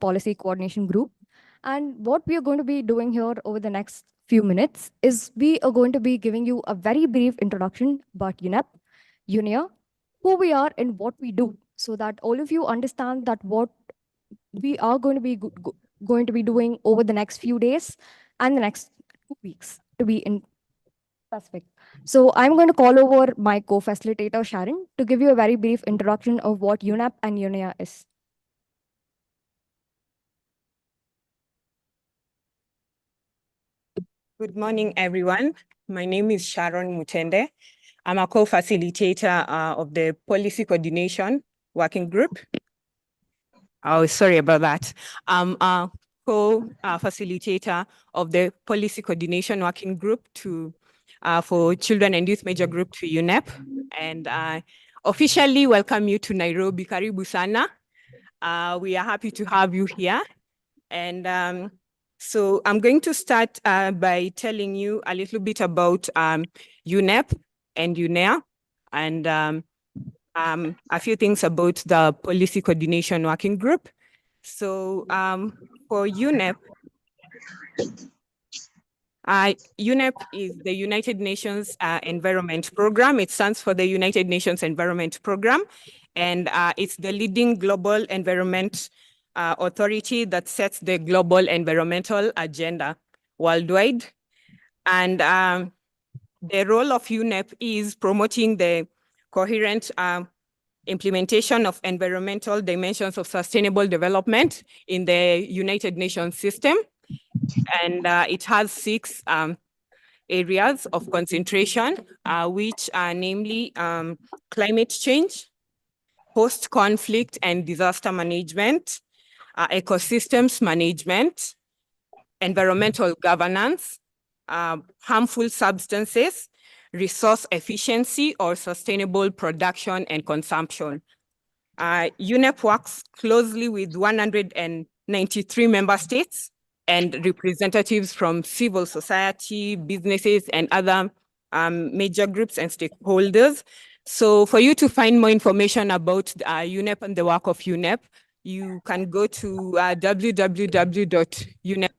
Policy Coordination Group. And what we are going to be doing here over the next few minutes is we are going to be giving you a very brief introduction about UNEP, UNEA, who we are and what we do, so that all of you understand that what we are going to be going to be doing over the next few days and the next 2 weeks to be in specific. So I'm going to call over my co-facilitator Sharon to give you a very brief introduction of what UNEP and UNEA is. Good morning, everyone. My name is Sharon Mutende. I'm a co-facilitator of the Policy Coordination Working Group. Oh, sorry about that. I'm a co-facilitator of the Policy Coordination Working Group for Children and Youth Major Group to UNEP. And I officially welcome you to Nairobi. Karibu sana. We are happy to have you here. And so I'm going to start by telling you a little bit about UNEP and UNEA, and a few things about the Policy Coordination Working Group. So for UNEP, UNEP is the United Nations Environment Program. It stands for the United Nations Environment Program, and it's the leading global environment authority that sets the global environmental agenda worldwide. And the role of UNEP is promoting the coherent implementation of environmental dimensions of sustainable development in the United Nations system. And it has 6 areas of concentration, which are namely climate change, post-conflict and disaster management, ecosystems management, environmental governance, harmful substances, resource efficiency or sustainable production and consumption. UNEP works closely with 193 member states and representatives from civil society, businesses, and other major groups and stakeholders. So for you to find more information about UNEP and the work of UNEP, you can go to www.unep.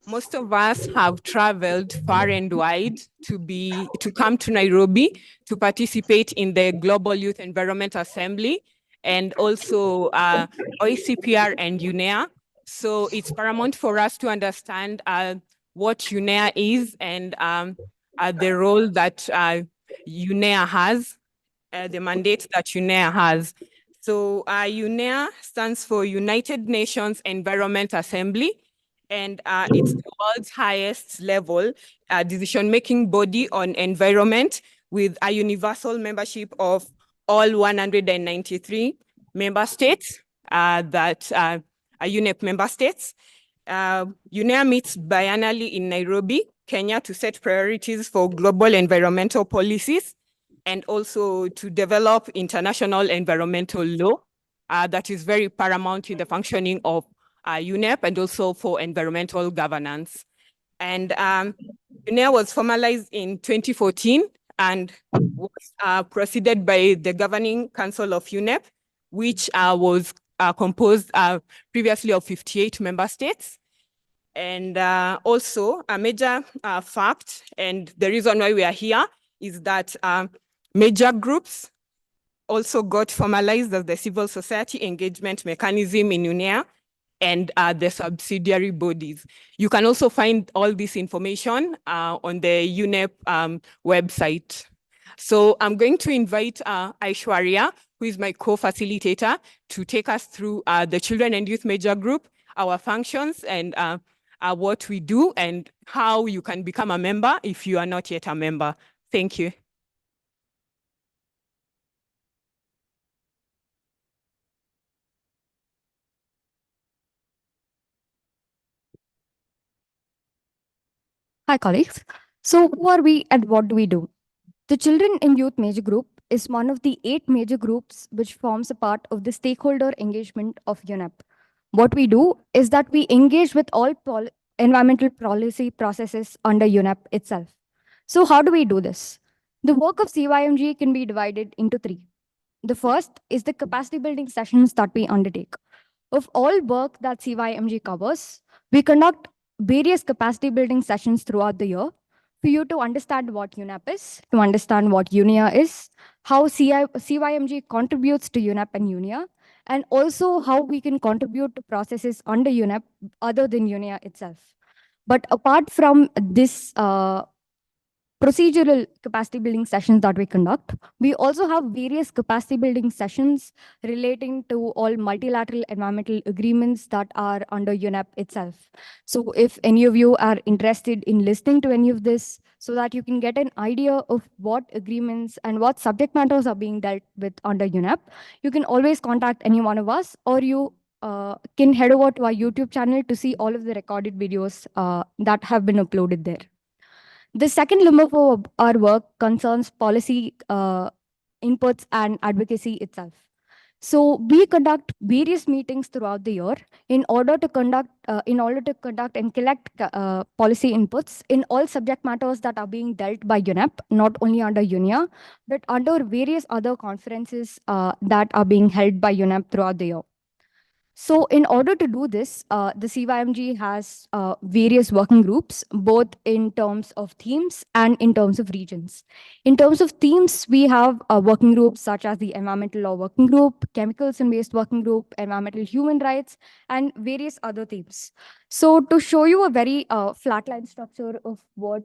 Most of us have traveled far and wide to come to Nairobi to participate in the Global Youth Environment Assembly and also OECPR and UNEA. So it's paramount for us to understand what UNEA is and the role that UNEA has, the mandate that UNEA has. So UNEA stands for United Nations Environment Assembly, and it's the world's highest level decision-making body on environment with a universal membership of all 193 member states that are UNEP member states. UNEA meets biannually in Nairobi, Kenya, to set priorities for global environmental policies and also to develop international environmental law that is very paramount in the functioning of UNEP and also for environmental governance. And UNEA was formalized in 2014 and was preceded by the Governing Council of UNEP, which was composed previously of 58 member states. And also a major fact, and the reason why we are here is that major groups also got formalized as the civil society engagement mechanism in UNEA and the subsidiary bodies. You can also find all this information on the UNEP website. So I'm going to invite Aishwarya, who is my co-facilitator, to take us through the Children and Youth Major Group, our functions, and what we do, and how you can become a member if you are not yet a member. Thank you. Hi, colleagues. So, who are we and what do we do? The Children in Youth Major Group is one of the 8 major groups which forms a part of the stakeholder engagement of UNEP. What we do is that we engage with all environmental policy processes under UNEP itself. So, how do we do this? The work of CYMG can be divided into three. The first is the capacity building sessions that we undertake. Of all work that CYMG covers, we conduct various capacity building sessions throughout the year for you to understand what UNEP is, to understand what UNIA is, how CYMG contributes to UNEP and UNIA, and also how we can contribute to processes under UNEP other than UNIA itself. But apart from this procedural capacity building sessions that we conduct, we also have various capacity building sessions relating to all multilateral environmental agreements that are under UNEP itself. So if any of you are interested in listening to any of this, so that you can get an idea of what agreements and what subject matters are being dealt with under UNEP, you can always contact any one of us, or you can head over to our YouTube channel to see all of the recorded videos that have been uploaded there. The second limb of our work concerns policy inputs and advocacy itself. So we conduct various meetings throughout the year in order to conduct and collect policy inputs in all subject matters that are being dealt by UNEP, not only under UNIA, but under various other conferences that are being held by UNEP throughout the year. So, in order to do this, the CYMG has various working groups, both in terms of themes and in terms of regions. In terms of themes, we have working groups such as the Environmental Law Working Group, Chemicals and Waste Working Group, Environmental Human Rights, and various other themes. So, to show you a very flatline structure of what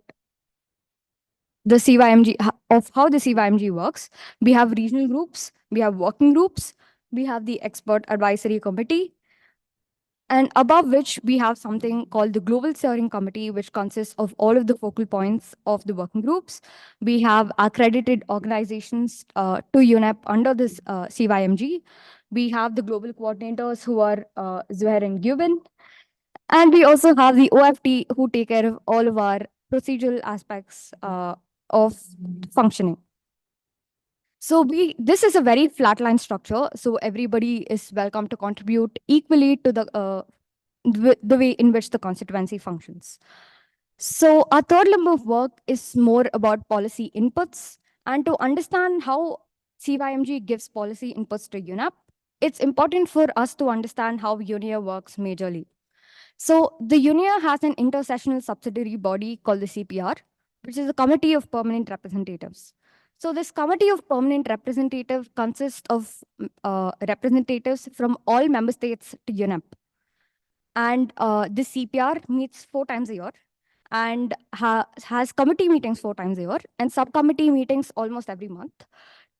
the CYMG, of how the CYMG works, we have regional groups, we have working groups, we have the Expert Advisory Committee, and above which we have something called the Global Steering Committee, which consists of all of the focal points of the working groups. We have accredited organizations to UNEP under this CYMG. We have the global coordinators who are Zuhair and Gubin. And we also have the OFT who take care of all of our procedural aspects of functioning. So this is a very flatline structure. So everybody is welcome to contribute equally to the way in which the constituency functions. So our third limb of work is more about policy inputs. And to understand how CYMG gives policy inputs to UNEP, it's important for us to understand how UNIA works majorly. So the UNIA has an intersessional subsidiary body called the CPR, which is a committee of permanent representatives. So this committee of permanent representative consists of representatives from all member states to UNEP. And this CPR meets 4 times a year and has committee meetings 4 times a year and subcommittee meetings almost every month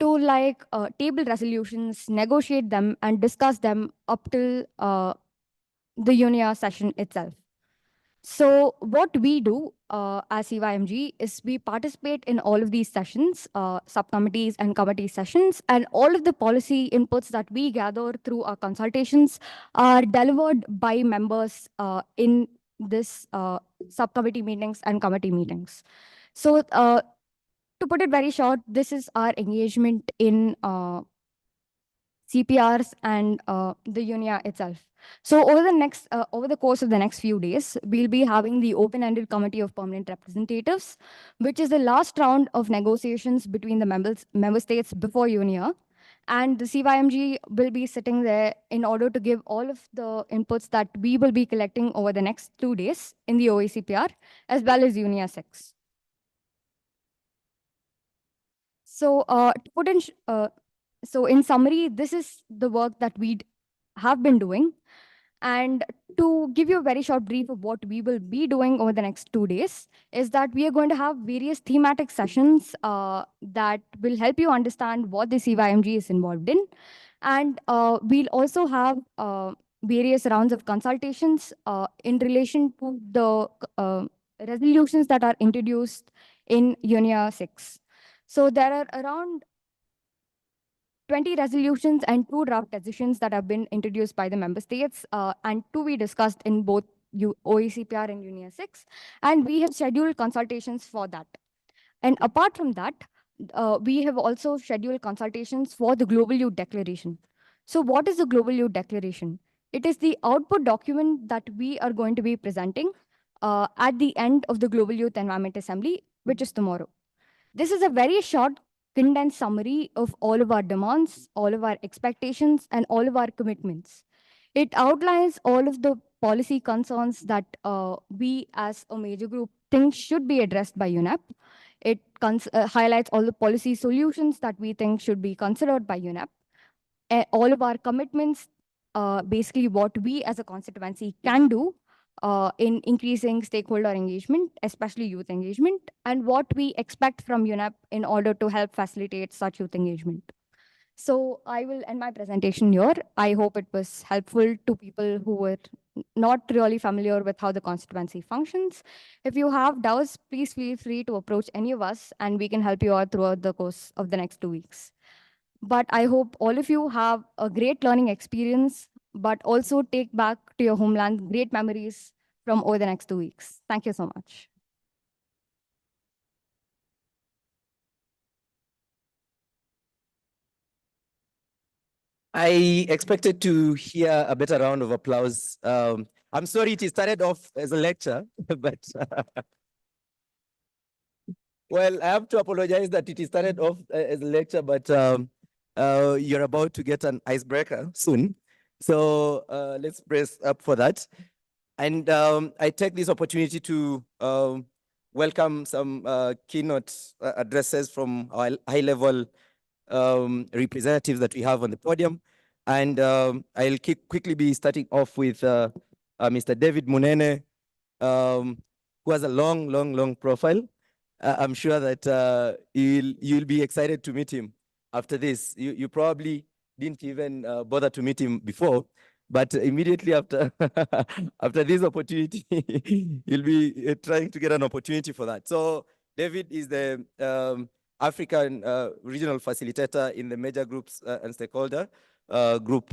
to table resolutions, negotiate them, and discuss them up till the UNIA session itself. So what we do as CYMG is we participate in all of these sessions, subcommittees and committee sessions, and all of the policy inputs that we gather through our consultations are delivered by members in this subcommittee meetings and committee meetings. So to put it very short, this is our engagement in CPRs and the UNIA itself. So over the course of the next few days, we'll be having the open-ended committee of permanent representatives, which is the last round of negotiations between the member states before UNIA. And the CYMG will be sitting there in order to give all of the inputs that we will be collecting over the next 2 days in the OACPR, as well as UNIA 6. So so in summary, this is the work that we have been doing. And to give you a very short brief of what we will be doing over the next 2 days, is that we are going to have various thematic sessions that will help you understand what the CYMG is involved in. And we'll also have various rounds of consultations in relation to the resolutions that are introduced in UNIA 6. So there are around 20 resolutions and 2 draft decisions that have been introduced by the member states and to be discussed in both OECPR and UNIA 6, and we have scheduled consultations for that. And apart from that, we have also scheduled consultations for the Global Youth Declaration. So, what is the Global Youth Declaration? It is the output document that we are going to be presenting at the end of the Global Youth Environment Assembly, which is tomorrow. This is a very short, condensed summary of all of our demands, all of our expectations, and all of our commitments. It outlines all of the policy concerns that we as a major group think should be addressed by UNEP. It highlights all the policy solutions that we think should be considered by UNEP. All of our commitments, basically what we as a constituency can do in increasing stakeholder engagement, especially youth engagement, and what we expect from UNEP in order to help facilitate such youth engagement. So I will end my presentation here. I hope it was helpful to people who were not really familiar with how the constituency functions. If you have doubts, please feel free to approach any of us and we can help you out throughout the course of the next 2 weeks. But I hope all of you have a great learning experience, but also take back to your homeland great memories from over the next 2 weeks. Thank you so much. I expected to hear a better round of applause. I'm sorry it started off as a lecture, but well, I have to apologize that it started off as a lecture, but you're about to get an icebreaker soon. So let's brace up for that. And I take this opportunity to welcome some keynote addresses from our high-level representatives that we have on the podium. And I'll quickly be starting off with Mr. David Munene, who has a long profile. I'm sure that you'll be excited to meet him after this. You probably didn't even bother to meet him before, but immediately after after this opportunity, you'll be trying to get an opportunity for that. So David is the African regional facilitator in the major groups and stakeholder group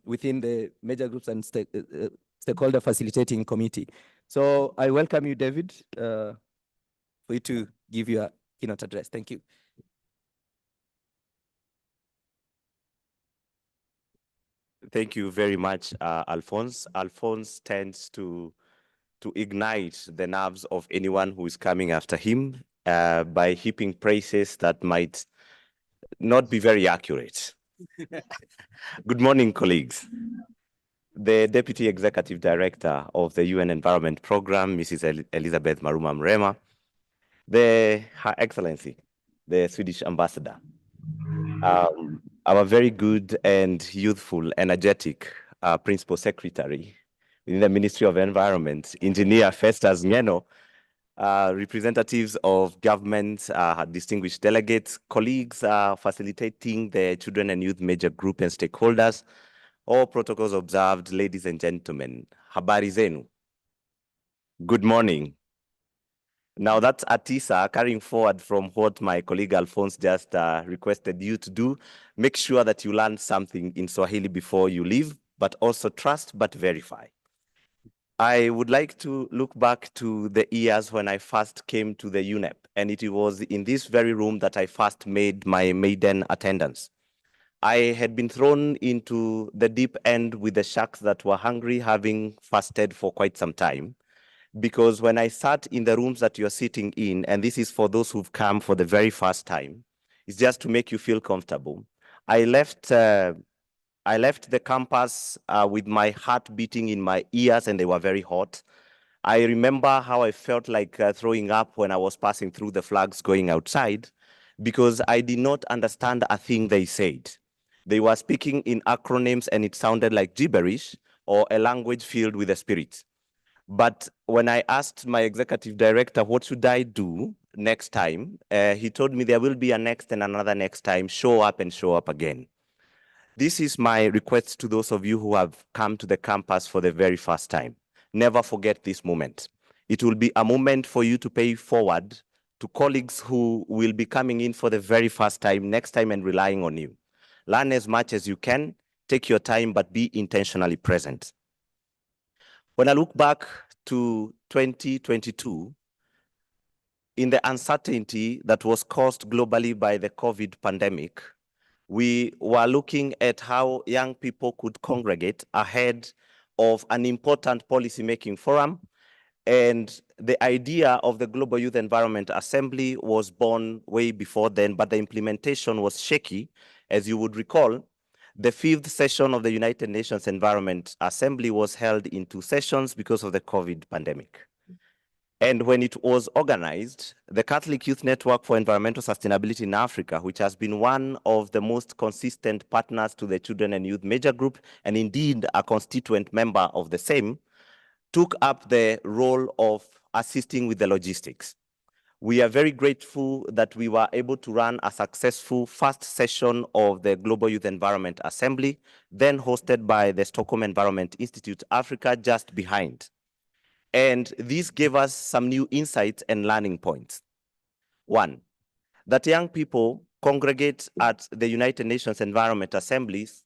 within the major groups and stakeholder facilitating committee. So I welcome you, David, for you to give your keynote address. Thank you. Thank you very much, Alphonse. Alphonse tends to ignite the nerves of anyone who is coming after him by heaping praises that might not be very accurate. Good morning, colleagues. The Deputy Executive Director of the UN Environment Program, Mrs. Elizabeth Maruma Mrema, Her Excellency, the Swedish Ambassador, our very good and youthful, energetic Principal Secretary in the Ministry of Environment, Engineer Festus Ngeno, representatives of government, distinguished delegates, colleagues facilitating the Children and Youth Major Group and stakeholders, all protocols observed, ladies and gentlemen. Habari zenu. Good morning. Now that's Atisa carrying forward from what my colleague Alphonse just requested you to do. Make sure that you learn something in Swahili before you leave, but also trust but verify. I would like to look back to the years when I first came to the UNEP, and it was in this very room that I first made my maiden attendance. I had been thrown into the deep end with the sharks that were hungry, having fasted for quite some time. Because when I sat in the rooms that you're sitting in, and this is for those who've come for the very first time, it's just to make you feel comfortable. I left the campus with my heart beating in my ears, and they were very hot. I remember how I felt like throwing up when I was passing through the flags going outside, because I did not understand a thing they said. They were speaking in acronyms, and it sounded like gibberish or a language filled with the spirit. But when I asked my executive director, what should I do next time? He told me there will be a next and another next time. Show up and show up again. This is my request to those of you who have come to the campus for the very first time. Never forget this moment. It will be a moment for you to pay forward to colleagues who will be coming in for the very first time next time and relying on you. Learn as much as you can, take your time, but be intentionally present. When I look back to 2022, in the uncertainty that was caused globally by the COVID pandemic, we were looking at how young people could congregate ahead of an important policy-making forum. And the idea of the Global Youth Environment Assembly was born way before then, but the implementation was shaky. As you would recall, the 5th session of the United Nations Environment Assembly was held in 2 sessions because of the COVID pandemic. And when it was organized, the Catholic Youth Network for Environmental Sustainability in Africa, which has been one of the most consistent partners to the Children and Youth Major Group, and indeed a constituent member of the same, took up the role of assisting with the logistics. We are very grateful that we were able to run a successful first session of the Global Youth Environment Assembly, then hosted by the Stockholm Environment Institute Africa just behind. And this gave us some new insights and learning points. One, that young people congregate at the United Nations Environment Assemblies,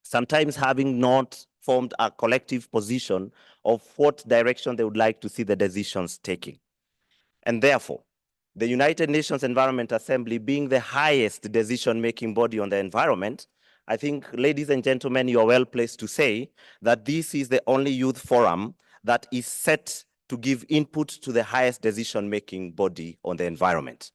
sometimes having not formed a collective position of what direction they would like to see the decisions taking. And therefore, the United Nations Environment Assembly being the highest decision-making body on the environment, I think, ladies and gentlemen, you are well placed to say that this is the only youth forum that is set to give input to the highest decision-making body on the environment.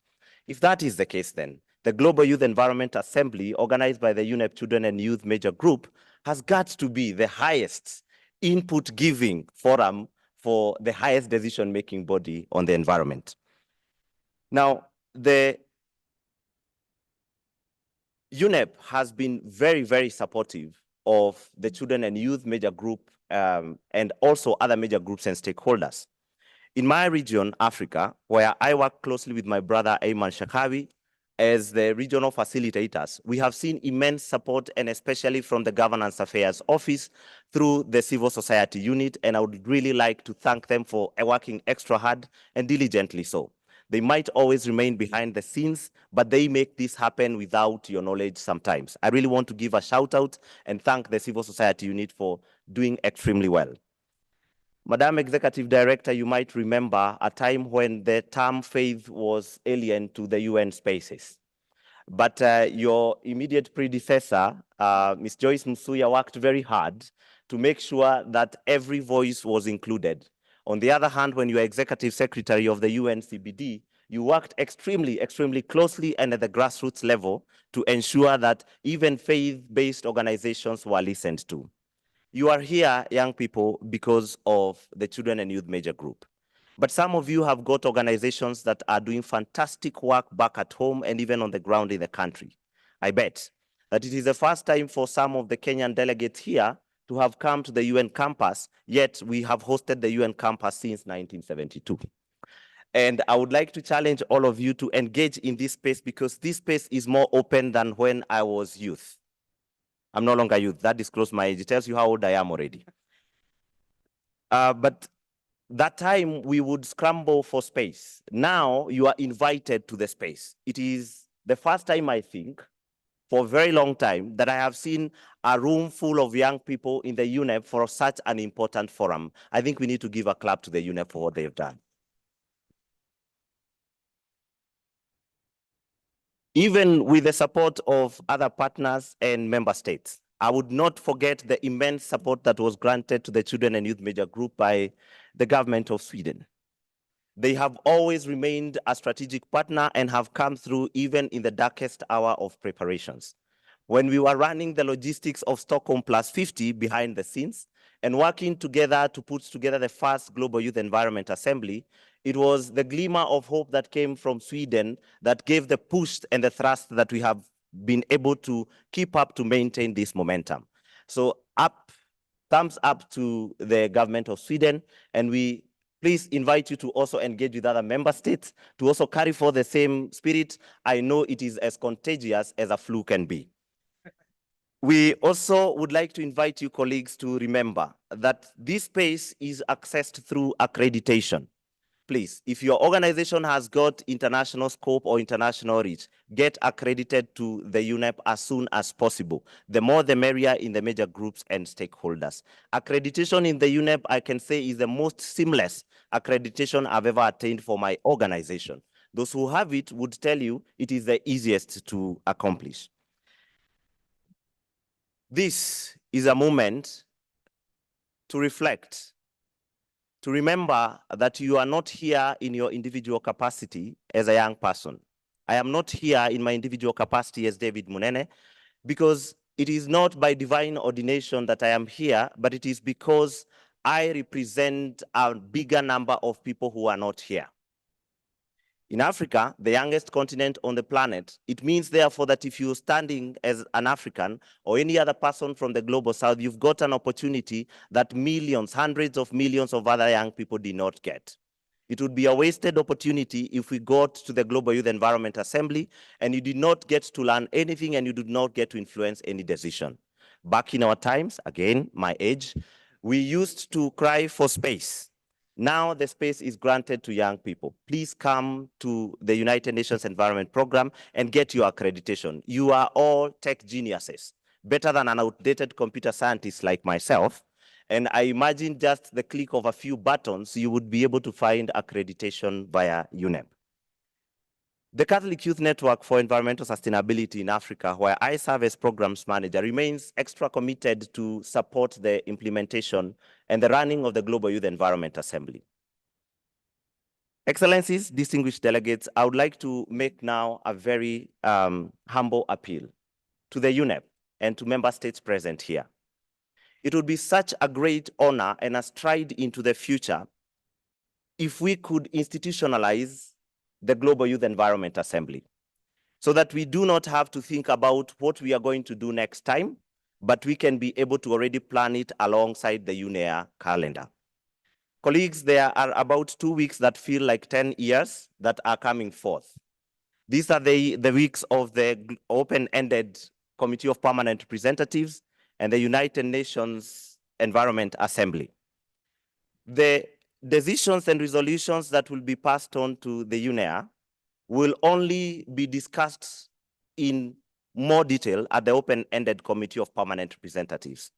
If that is the case, then the Global Youth Environment Assembly, organized by the UNEP Children and Youth Major Group, has got to be the highest input-giving forum for the highest decision-making body on the environment. Now, the UNEP has been very, very supportive of the Children and Youth Major Group and also other major groups and stakeholders. In my region, Africa, where I work closely with my brother Ayman Shakawi as the regional facilitators, we have seen immense support, and especially from the Governance Affairs Office through the civil society unit, and I would really like to thank them for working extra hard and diligently so. They might always remain behind the scenes, but they make this happen without your knowledge sometimes. I really want to give a shout out and thank the civil society unit for doing extremely well. Madam Executive Director, you might remember a time when the term faith was alien to the UN spaces. But your immediate predecessor, Ms. Joyce Msuya, worked very hard to make sure that every voice was included. On the other hand, when you were Executive Secretary of the UNCBD, you worked extremely, extremely closely and at the grassroots level to ensure that even faith-based organizations were listened to. You are here, young people, because of the Children and Youth Major Group. But some of you have got organizations that are doing fantastic work back at home and even on the ground in the country. I bet that it is the first time for some of the Kenyan delegates here to have come to the UN campus, yet we have hosted the UN campus since 1972. And I would like to challenge all of you to engage in this space because this space is more open than when I was youth. I'm no longer youth. That discloses my age. It tells you how old I am already. But that time we would scramble for space. Now you are invited to the space. It is the first time, I think, for a very long time that I have seen a room full of young people in the UNEP for such an important forum. I think we need to give a clap to the UNEP for what they've done. Even with the support of other partners and member states, I would not forget the immense support that was granted to the Children and Youth Major Group by the government of Sweden. They have always remained a strategic partner and have come through even in the darkest hour of preparations. When we were running the logistics of Stockholm Plus 50 behind the scenes and working together to put together the first Global Youth Environment Assembly, it was the glimmer of hope that came from Sweden that gave the push and the thrust that we have been able to keep up to maintain this momentum. So thumbs up to the government of Sweden, and we please invite you to also engage with other member states to also carry forth the same spirit. I know it is as contagious as a flu can be. We also would like to invite you, colleagues, to remember that this space is accessed through accreditation. please, if your organization has got international scope or international reach, get accredited to the UNEP as soon as possible. The more the merrier in the major groups and stakeholders. Accreditation in the UNEP, I can say, is the most seamless accreditation I've ever attained for my organization. Those who have it would tell you it is the easiest to accomplish. This is a moment to reflect, to remember that you are not here in your individual capacity as a young person. I am not here in my individual capacity as David Munene, because it is not by divine ordination that I am here, but it is because I represent a bigger number of people who are not here. In Africa, the youngest continent on the planet, it means therefore that if you're standing as an African or any other person from the global south, you've got an opportunity that millions, hundreds of millions of other young people did not get. It would be a wasted opportunity if we got to the Global Youth Environment Assembly and you did not get to learn anything and you did not get to influence any decision. Back in our times, again, my age, we used to cry for space. Now the space is granted to young people. Please come to the United Nations Environment Program and get your accreditation. You are all tech geniuses, better than an outdated computer scientist like myself. And I imagine just the click of a few buttons, you would be able to find accreditation via UNEP. The Catholic Youth Network for Environmental Sustainability in Africa, where I serve as programs manager, remains extra committed to support the implementation and the running of the Global Youth Environment Assembly. Excellencies, distinguished delegates, I would like to make now a very humble appeal to the UNEP and to member states present here. It would be such a great honor and a stride into the future if we could institutionalize the Global Youth Environment Assembly, so that we do not have to think about what we are going to do next time, but we can be able to already plan it alongside the UNEA calendar. Colleagues, there are about 2 weeks that feel like 10 years that are coming forth. These are the weeks of the open-ended Committee of Permanent Representatives and the United Nations Environment Assembly. The decisions and resolutions that will be passed on to the UNEA will only be discussed in more detail at the open-ended Committee of Permanent Representatives.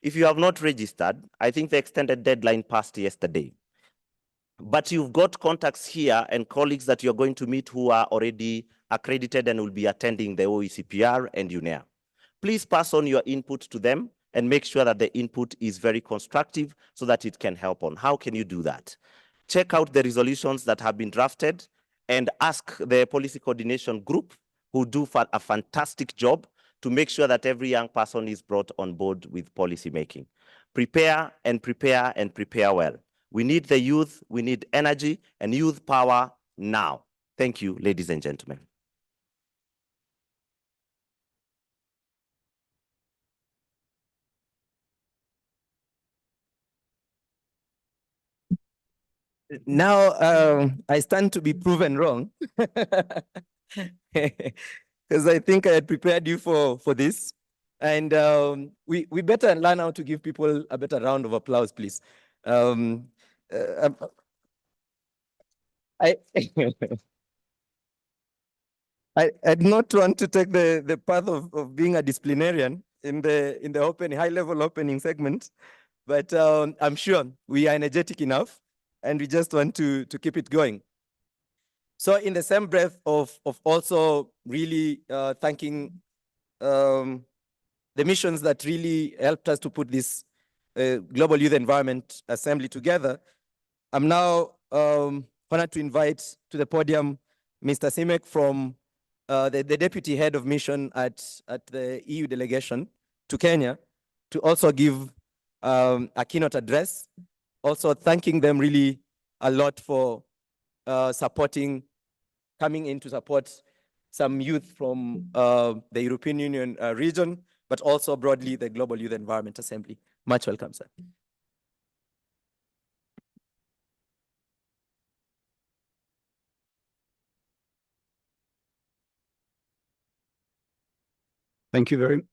If you have not registered, I think the extended deadline passed yesterday. But you've got contacts here and colleagues that you're going to meet who are already accredited and will be attending the OECPR and UNEA. Please pass on your input to them and make sure that the input is very constructive so that it can help on. How can you do that? Check out the resolutions that have been drafted and ask the policy coordination group, who do a fantastic job, to make sure that every young person is brought on board with policy making. Prepare and prepare and prepare well. We need the youth, we need energy and youth power now. Thank you, ladies and gentlemen. Now I stand to be proven wrong, because I think I had prepared you for this. And we better learn how to give people a better round of applause, please. I I'd not want to take the path of being a disciplinarian in the high-level opening segment, but I'm sure we are energetic enough and we just want to keep it going. So in the same breath of also really thanking the missions that really helped us to put this Global Youth Environment Assembly together, I'm now honored to invite to the podium Mr. Simek from the deputy head of mission at the EU delegation to Kenya, to also give a keynote address, also thanking them really a lot for coming in to support some youth from the European Union region, but also broadly the Global Youth Environment Assembly. Much welcome, sir. Thank you very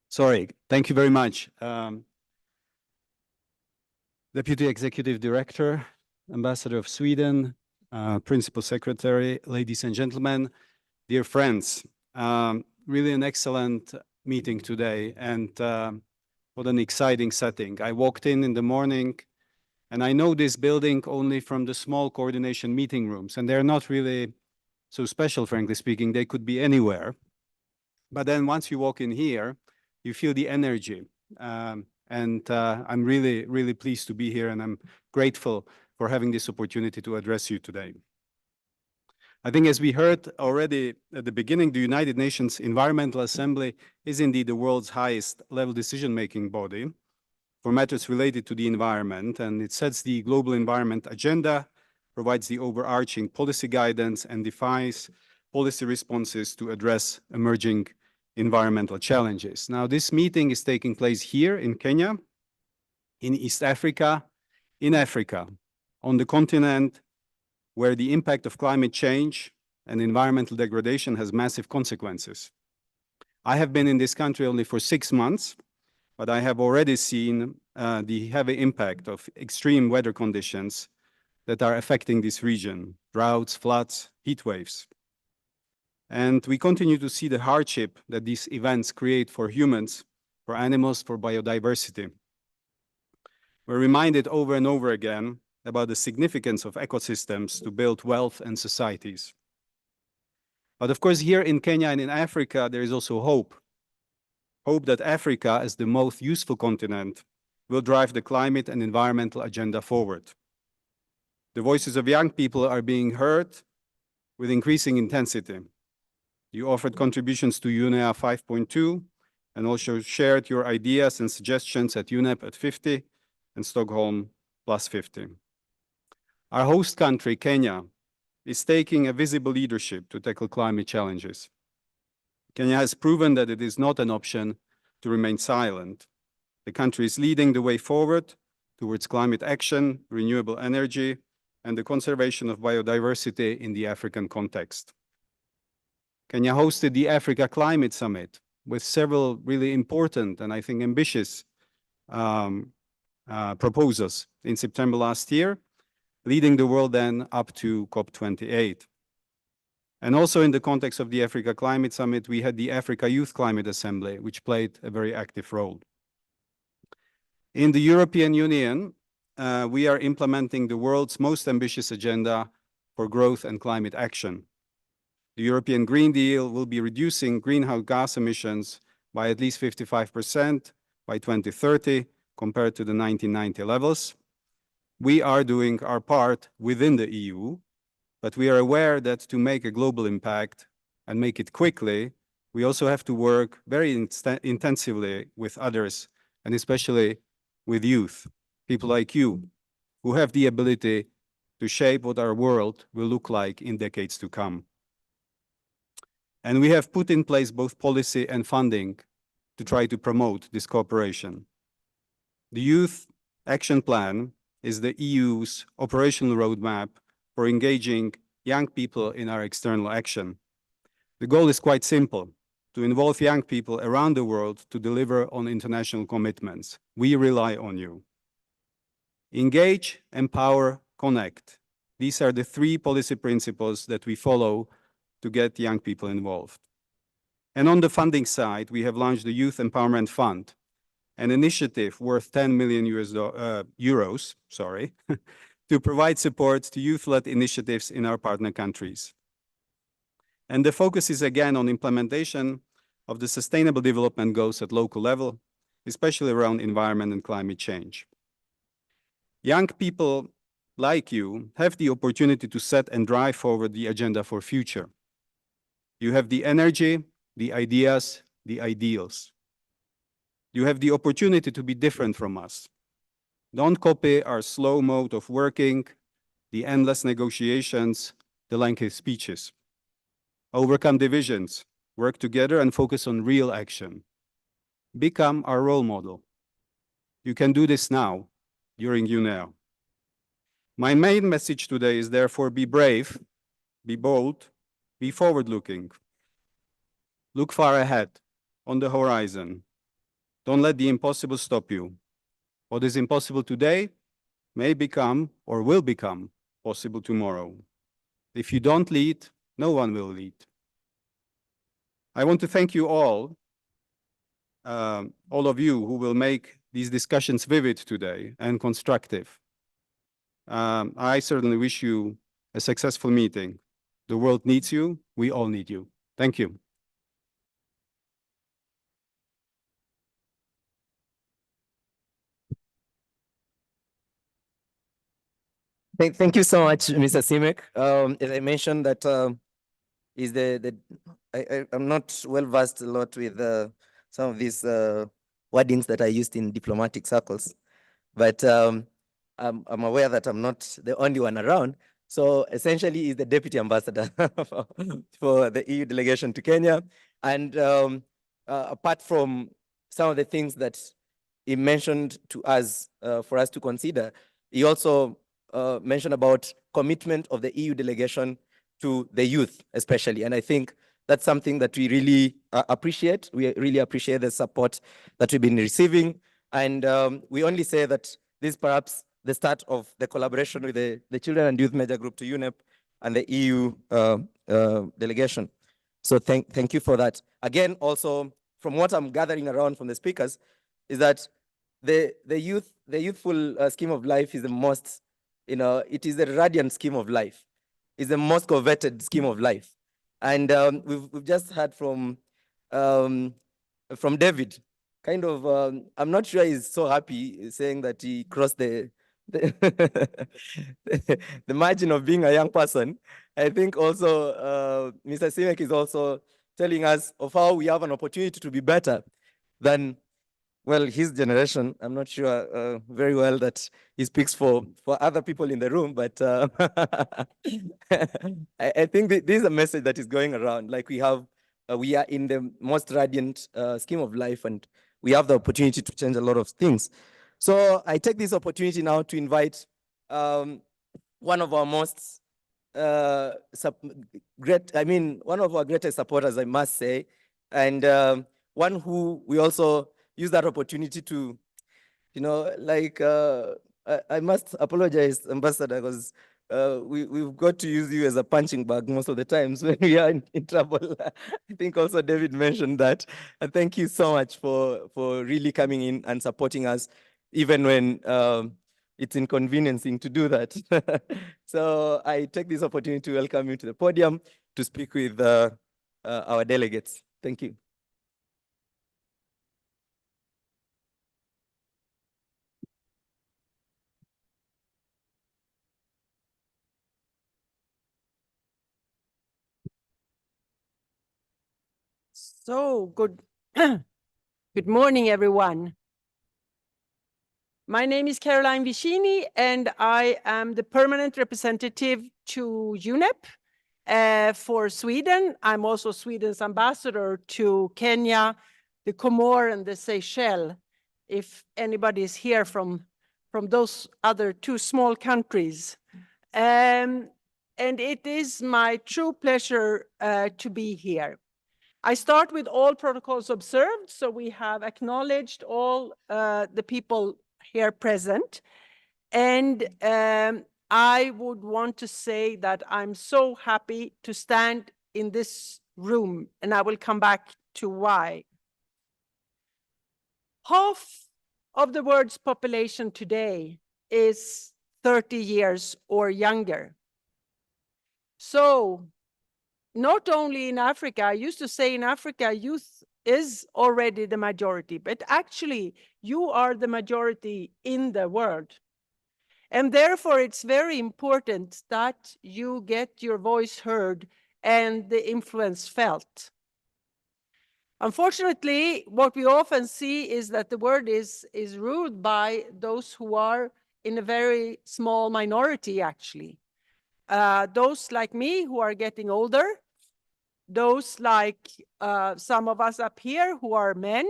Sorry, thank you very much. Deputy Executive Director, Ambassador of Sweden, Principal Secretary, ladies and gentlemen, dear friends, really an excellent meeting today, and what an exciting setting. I walked in the morning, and I know this building only from the small coordination meeting rooms, and they're not really so special, frankly speaking. They could be anywhere. But then once you walk in here, you feel the energy. And I'm really, really pleased to be here, and I'm grateful for having this opportunity to address you today. I think as we heard already at the beginning, the United Nations Environmental Assembly is indeed the world's highest level decision-making body for matters related to the environment, and it sets the global environment agenda, provides the overarching policy guidance, and defines policy responses to address emerging environmental challenges. Now, this meeting is taking place here in Kenya, in East Africa, in Africa, on the continent where the impact of climate change and environmental degradation has massive consequences. I have been in this country only for 6 months, but I have already seen the heavy impact of extreme weather conditions that are affecting this region: droughts, floods, heat waves. And we continue to see the hardship that these events create for humans, for animals, for biodiversity. We're reminded over and over again about the significance of ecosystems to build wealth and societies. But of course, here in Kenya and in Africa, there is also hope. Hope that Africa, as the most useful continent, will drive the climate and environmental agenda forward. The voices of young people are being heard with increasing intensity. You offered contributions to UNEA 5.2 and also shared your ideas and suggestions at UNEP at 50 and Stockholm plus 50. Our host country, Kenya, is taking a visible leadership to tackle climate challenges. Kenya has proven that it is not an option to remain silent. The country is leading the way forward towards climate action, renewable energy, and the conservation of biodiversity in the African context. Kenya hosted the Africa Climate Summit with several really important and I think ambitious proposals in September last year, leading the world then up to COP28. And also in the context of the Africa Climate Summit, we had the Africa Youth Climate Assembly, which played a very active role. In the European Union, we are implementing the world's most ambitious agenda for growth and climate action. The European Green Deal will be reducing greenhouse gas emissions by at least 55% by 2030 compared to the 1990 levels. We are doing our part within the EU, but we are aware that to make a global impact and make it quickly, we also have to work very intensively with others, and especially with youth, people like you, who have the ability to shape what our world will look like in decades to come. And we have put in place both policy and funding to try to promote this cooperation. The Youth Action Plan is the EU's operational roadmap for engaging young people in our external action. The goal is quite simple: to involve young people around the world to deliver on international commitments. We rely on you. Engage, empower, connect. These are the 3 policy principles that we follow to get young people involved. And on the funding side, we have launched the Youth Empowerment Fund, an initiative worth 10 million euros, to provide support to youth-led initiatives in our partner countries. And the focus is again on implementation of the Sustainable Development Goals at local level, especially around environment and climate change. Young people like you have the opportunity to set and drive forward the agenda for future. You have the energy, the ideas, the ideals. You have the opportunity to be different from us. Don't copy our slow mode of working, the endless negotiations, the lengthy speeches. Overcome divisions, work together and focus on real action. Become our role model. You can do this now, during UNEA. My main message today is therefore be brave, be bold, be forward-looking. Look far ahead, on the horizon. Don't let the impossible stop you. What is impossible today may become or will become possible tomorrow. If you don't lead, no one will lead. I want to thank you all of you who will make these discussions vivid today and constructive. I certainly wish you a successful meeting. The world needs you. We all need you. Thank you. Thank you so much, Mr. Simek. As I mentioned, that is I'm not well versed a lot with some of these wordings that are used in diplomatic circles, but I'm aware that I'm not the only one around. So essentially, he's the deputy ambassador for the EU delegation to Kenya. And apart from some of the things that he mentioned to us for us to consider, he also mentioned about commitment of the EU delegation to the youth, especially. And I think that's something that we really appreciate. We really appreciate the support that we've been receiving. And we only say that this is perhaps the start of the collaboration with the Children and Youth Major Group to UNEP and the EU delegation. So thank you for that. Again, also, from what I'm gathering around from the speakers, is that the youthful scheme of life is the most, it is the radiant scheme of life. It's the most coveted scheme of life. And we've just heard from David, kind of, I'm not sure he's so happy saying that he crossed the margin of being a young person. I think also Mr. Simek is also telling us of how we have an opportunity to be better than, well, his generation. I'm not sure very well that he speaks for other people in the room, but I think this is a message that is going around. Like we are in the most radiant scheme of life, and we have the opportunity to change a lot of things. So I take this opportunity now to invite one of our most one of our greatest supporters, I must say, and one who we also use that opportunity to, I must apologize, Ambassador, because we've got to use you as a punching bag most of the times when we are in trouble. I think also David mentioned that. And thank you so much for really coming in and supporting us, even when it's inconveniencing to do that. So I take this opportunity to welcome you to the podium to speak with our delegates. Thank you. So good morning, everyone. My name is Caroline Vicini, and I am the permanent representative to UNEP for Sweden. I'm also Sweden's ambassador to Kenya, the Comores, and the Seychelles, if anybody is here from those other two small countries. And it is my true pleasure to be here. I start with all protocols observed, so we have acknowledged all the people here present. And I would want to say that I'm so happy to stand in this room, and I will come back to why. Half of the world's population today is 30 years or younger. So not only in Africa, I used to say in Africa, youth is already the majority, but actually you are the majority in the world. And therefore it's very important that you get your voice heard and the influence felt. Unfortunately, what we often see is that the word is ruled by those who are in a very small minority, actually. Those like me who are getting older, those like some of us up here who are men.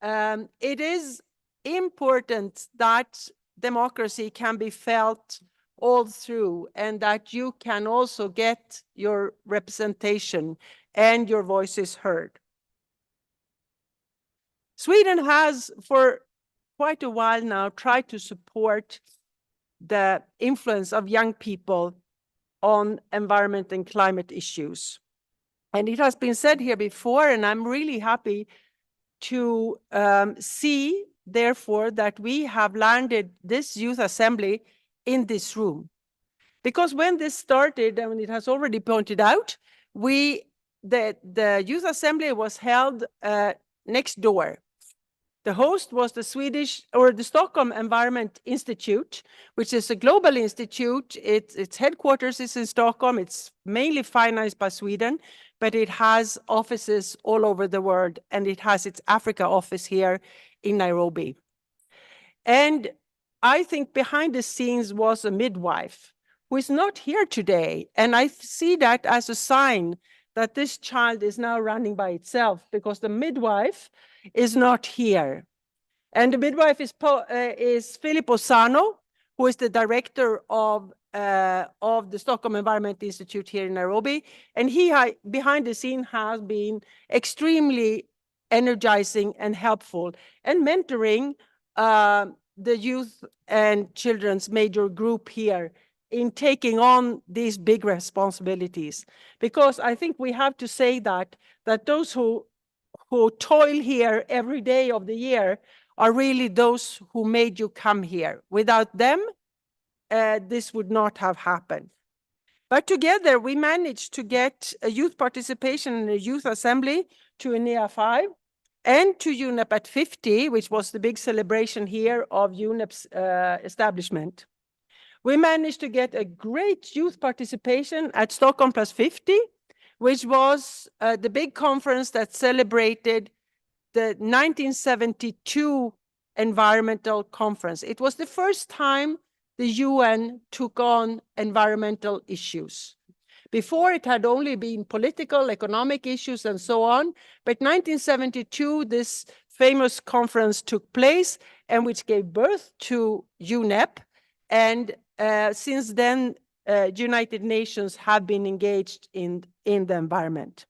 It is important that democracy can be felt all through, and that you can also get your representation and your voices heard. Sweden has for quite a while now tried to support the influence of young people on environment and climate issues. And it has been said here before, and I'm really happy to see, therefore, that we have landed this youth assembly in this room. Because when this started, and it has already pointed out, the youth assembly was held next door. The host was the Stockholm Environment Institute, which is a global institute. Its headquarters is in Stockholm. It's mainly financed by Sweden, but it has offices all over the world, and it has its Africa office here in Nairobi. And I think behind the scenes was a midwife who is not here today. And I see that as a sign that this child is now running by itself, because the midwife is not here. And the midwife is Filippo Sano, who is the director of the Stockholm Environment Institute here in Nairobi. And he, behind the scene, has been extremely energizing and helpful and mentoring the youth and children's major group here in taking on these big responsibilities. Because I think we have to say that those who toil here every day of the year are really those who made you come here. Without them, this would not have happened. But together, we managed to get a youth participation in a youth assembly to UNEA 5 and to UNEP at 50, which was the big celebration here of UNEP's establishment. We managed to get a great youth participation at Stockholm Plus 50, which was the big conference that celebrated the 1972 environmental conference. It was the first time the UN took on environmental issues. Before, it had only been political, economic issues, and so on. But 1972, this famous conference took place, and which gave birth to UNEP. And since then, United Nations have been engaged in the environment.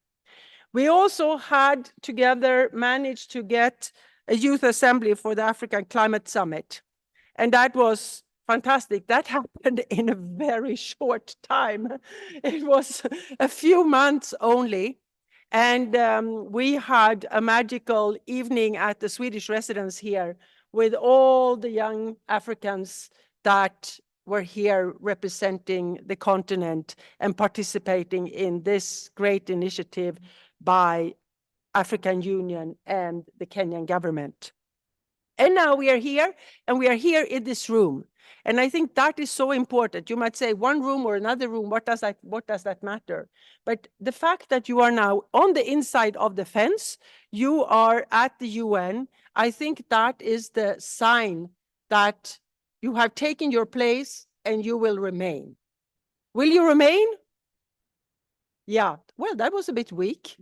We also had together managed to get a youth assembly for the African Climate Summit. And that was fantastic. That happened in a very short time. It was a few months only. And we had a magical evening at the Swedish residence here with all the young Africans that were here representing the continent and participating in this great initiative by African Union and the Kenyan government. And now we are here, and we are here in this room. And I think that is so important. You might say one room or another room, what does that matter? But the fact that you are now on the inside of the fence, you are at the UN, I think that is the sign that you have taken your place and you will remain. Will you remain? Yeah, well, that was a bit weak.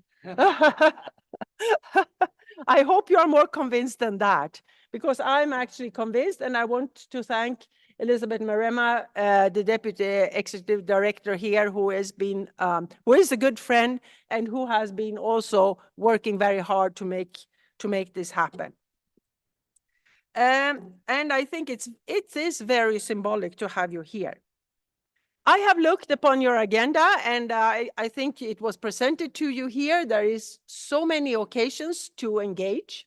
I hope you are more convinced than that, because I'm actually convinced, and I want to thank Elizabeth Marema, the Deputy Executive Director here, who is a good friend and who has been also working very hard to make this happen. And I think it is very symbolic to have you here. I have looked upon your agenda, and I think it was presented to you here. There is so many occasions to engage.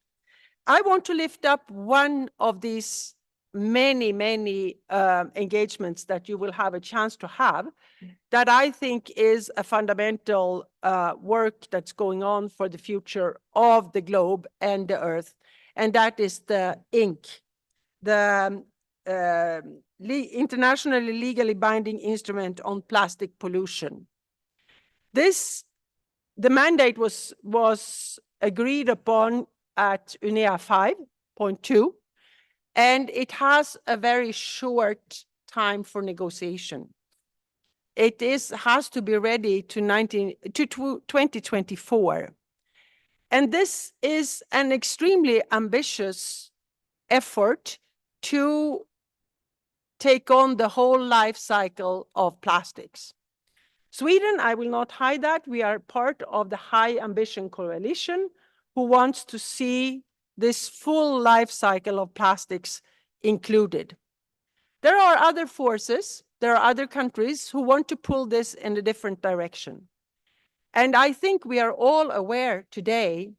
I want to lift up one of these many, many engagements that you will have a chance to have, that I think is a fundamental work that's going on for the future of the globe and the Earth, and that is the INC, the internationally legally binding instrument on plastic pollution. The mandate was agreed upon at UNEA 5.2, and it has a very short time for negotiation. It has to be ready to 2024. And this is an extremely ambitious effort to take on the whole life cycle of plastics. Sweden, I will not hide that, we are part of the High Ambition Coalition who wants to see this full life cycle of plastics included. There are other forces, there are other countries who want to pull this in a different direction. And I think we are all aware today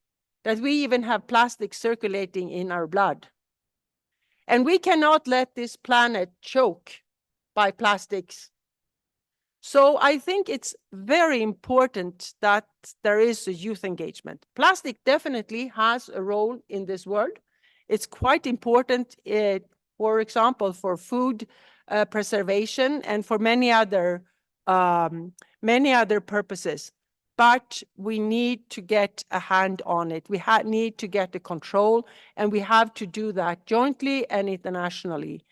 that we even have plastic circulating in our blood. And we cannot let this planet choke by plastics. So I think it's very important that there is a youth engagement. Plastic definitely has a role in this world. It's quite important, for example, for food preservation and for many other purposes. But we need to get a hand on it. We need to get the control, and we have to do that jointly and internationally,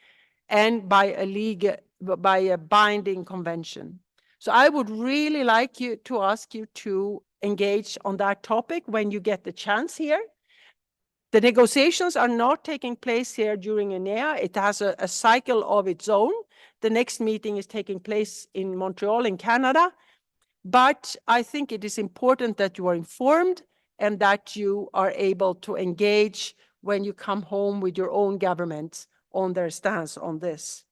and by a binding convention. So I would really like to ask you to engage on that topic when you get the chance here. The negotiations are not taking place here during YEA. It has a cycle of its own. The next meeting is taking place in Montreal in Canada. But I think it is important that you are informed and that you are able to engage when you come home with your own governments on their stance on this.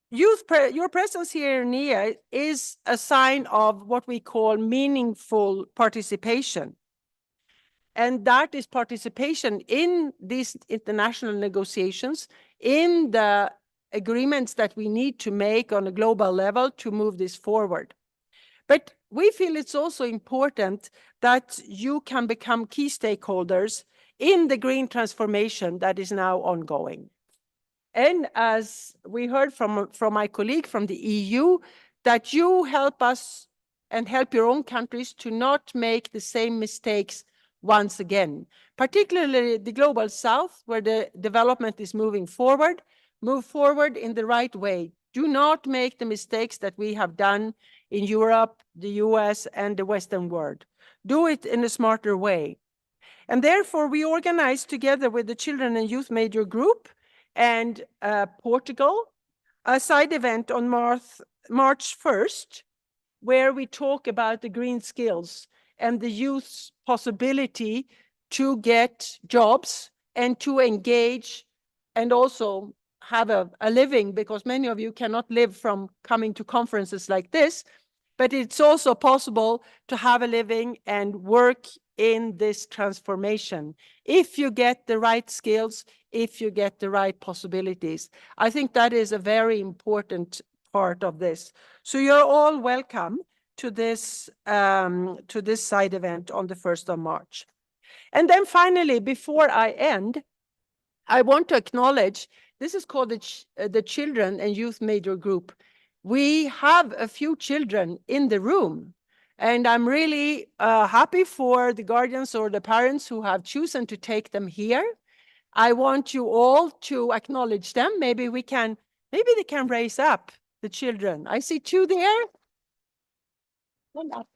Your presence here in YEA is a sign of what we call meaningful participation. And that is participation in these international negotiations, in the agreements that we need to make on a global level to move this forward. But we feel it's also important that you can become key stakeholders in the green transformation that is now ongoing. And as we heard from my colleague from the EU, that you help us and help your own countries to not make the same mistakes once again, particularly the global south, where the development is moving forward. Move forward in the right way. Do not make the mistakes that we have done in Europe, the US, and the Western world. Do it in a smarter way. And therefore, we organized together with the Children and Youth Major Group and Portugal a side event on March 1st, where we talk about the green skills and the youth's possibility to get jobs and to engage and also have a living, because many of you cannot live from coming to conferences like this, but it's also possible to have a living and work in this transformation if you get the right skills, if you get the right possibilities. I think that is a very important part of this. So you're all welcome to this side event on the 1st of March. And then finally, before I end, I want to acknowledge, this is called the Children and Youth Major Group. We have a few children in the room, and I'm really happy for the guardians or the parents who have chosen to take them here. I want you all to acknowledge them. Maybe they can raise up the children. I see two there. One up.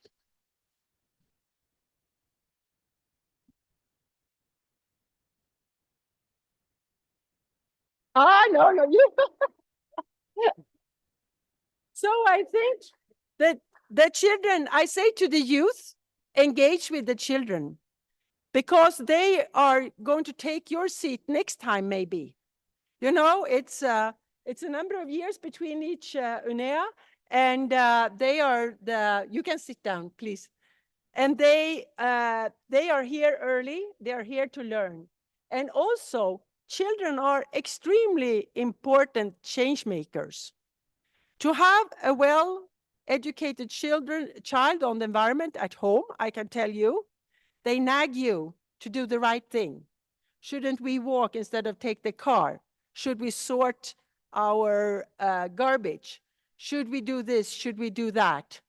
No, you. So I think that the children, I say to the youth, engage with the children, because they are going to take your seat next time, maybe. You know, it's a number of years between each YEA, and you can sit down, please. And they are here early, they are here to learn. And also, children are extremely important change makers. To have a well-educated child on the environment at home, I can tell you, they nag you to do the right thing. Shouldn't we walk instead of take the car? Should we sort our garbage? Should we do this? Should we do that?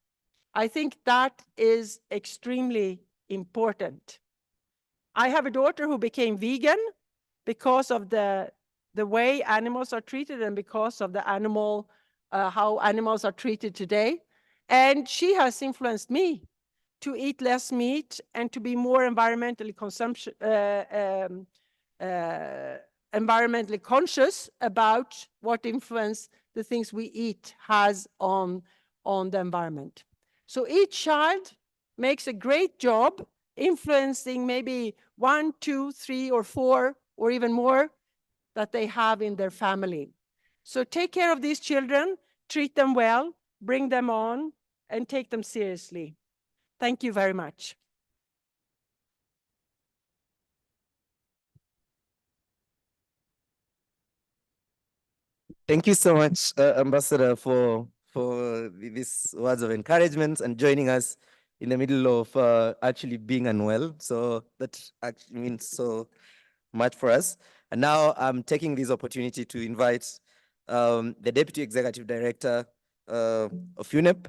I think that is extremely important. I have a daughter who became vegan because of the way animals are treated and because of the how animals are treated today. And she has influenced me to eat less meat and to be more environmentally conscious about what influence the things we eat has on the environment. So each child makes a great job influencing maybe 1, 2, 3, or 4, or even more that they have in their family. So take care of these children, treat them well, bring them on, and take them seriously. Thank you very much. Thank you so much, Ambassador, for these words of encouragement and joining us in the middle of actually being unwell. So that actually means so much for us. And now I'm taking this opportunity to invite the Deputy Executive Director of UNEP,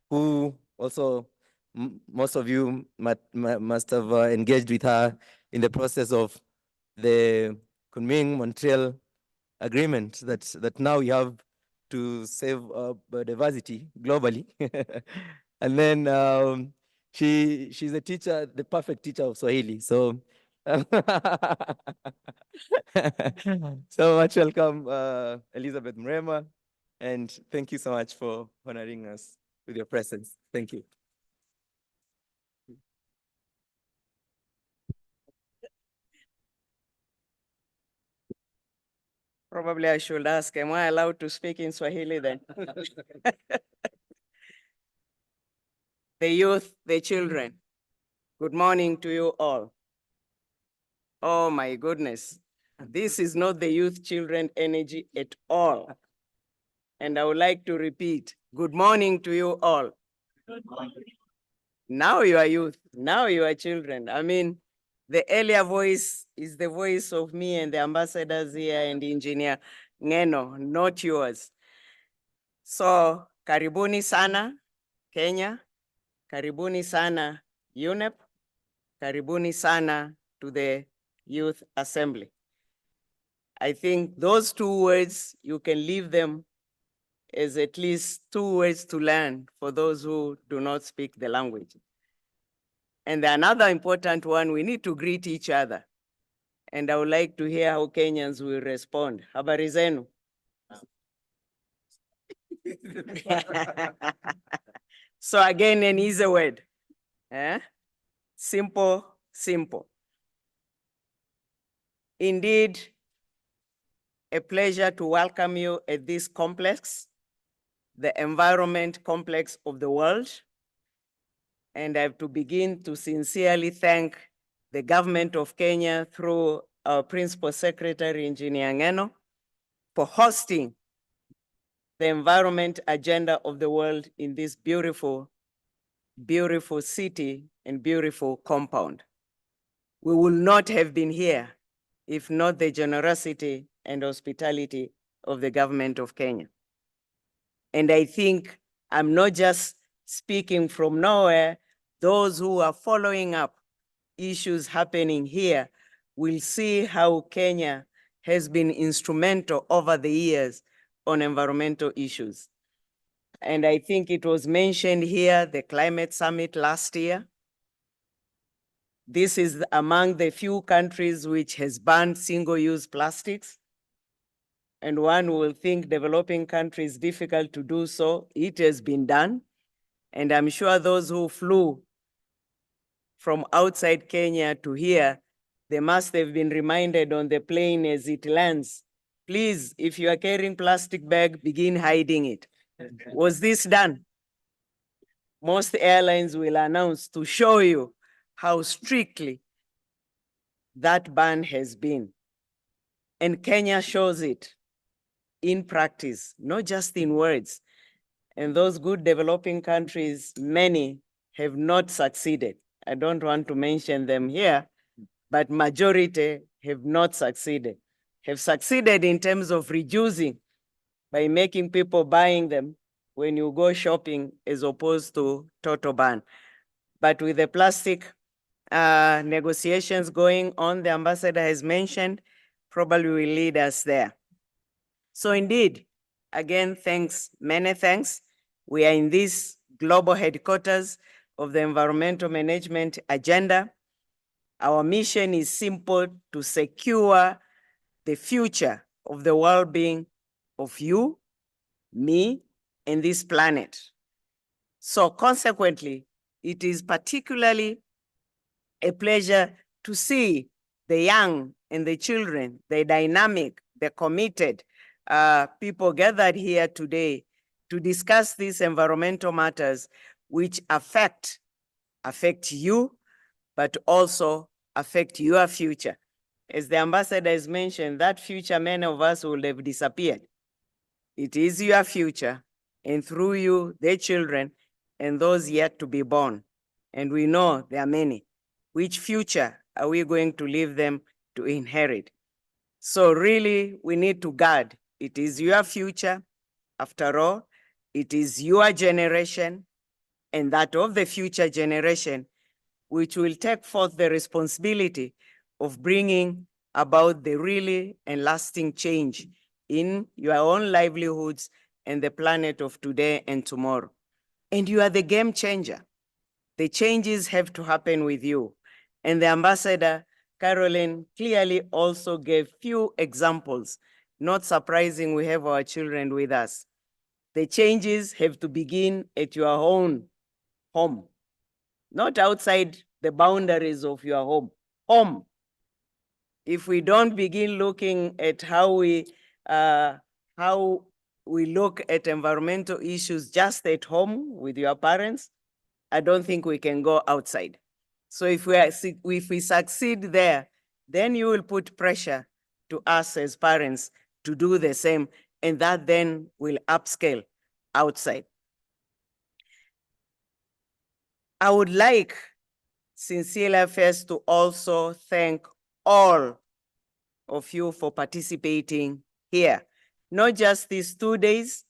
who also most of you must have engaged with her in the process of the Kunming-Montreal agreement that now we have to save biodiversity globally. And then she's a teacher, the perfect teacher of Swahili. So so much welcome, Elizabeth Mrema, and thank you so much for honoring us with your presence. Thank you. Probably I should ask, am I allowed to speak in Swahili then? The youth, the children, good morning to you all. Oh my goodness, this is not the youth children energy at all. And I would like to repeat, good morning to you all. Now you are youth, now you are children. I mean, the earlier voice is the voice of me and the ambassadors here and Engineer Ngeno, not yours. So, karibuni sana, Kenya. Karibuni sana, UNEP. Karibuni sana to the Youth Assembly. I think those two words, you can leave them as at least two words to learn for those who do not speak the language. And another important one, we need to greet each other. And I would like to hear how Kenyans will respond. Habari zenu? So again, an easy word. Simple, simple. Indeed, a pleasure to welcome you at this complex, the environment complex of the world. And I have to begin to sincerely thank the government of Kenya through our Principal Secretary, Engineer Ngeno, for hosting the environment agenda of the world in this beautiful, beautiful city and beautiful compound. We would not have been here if not the generosity and hospitality of the government of Kenya. And I think I'm not just speaking from nowhere. Those who are following up issues happening here will see how Kenya has been instrumental over the years on environmental issues. And I think it was mentioned here, the climate summit last year. This is among the few countries which has banned single-use plastics. And one will think developing countries difficult to do so. It has been done. And I'm sure those who flew from outside Kenya to here, they must have been reminded on the plane as it lands. Please, if you are carrying plastic bag, begin hiding it. Was this done? Most airlines will announce to show you how strictly that ban has been. And Kenya shows it in practice, not just in words. And those good developing countries, many have not succeeded. I don't want to mention them here, but majority have not succeeded. Have succeeded in terms of reducing by making people buying them when you go shopping as opposed to total ban. But with the plastic negotiations going on, the ambassador has mentioned, probably will lead us there. So indeed, again, thanks, many thanks. We are in this global headquarters of the environmental management agenda. Our mission is simple: to secure the future of the well-being of you, me, and this planet. So consequently, it is particularly a pleasure to see the young and the children, the dynamic, the committed people gathered here today to discuss these environmental matters which affect you, but also affect your future. As the ambassador has mentioned, that future many of us will have disappeared. It is your future, and through you, their children, and those yet to be born. And we know there are many. Which future are we going to leave them to inherit? So really, we need to guard. It is your future. After all, it is your generation and that of the future generation, which will take forth the responsibility of bringing about the really and lasting change in your own livelihoods and the planet of today and tomorrow. And you are the game changer. The changes have to happen with you. And the ambassador, Caroline, clearly also gave few examples. Not surprising, we have our children with us. The changes have to begin at your own home, not outside the boundaries of your home. Home. If we don't begin looking at how we look at environmental issues just at home with your parents, I don't think we can go outside. So if we succeed there, then you will put pressure to us as parents to do the same, and that then will upscale outside. I would like sincerely first to also thank all of you for participating here. Not just these 2 days.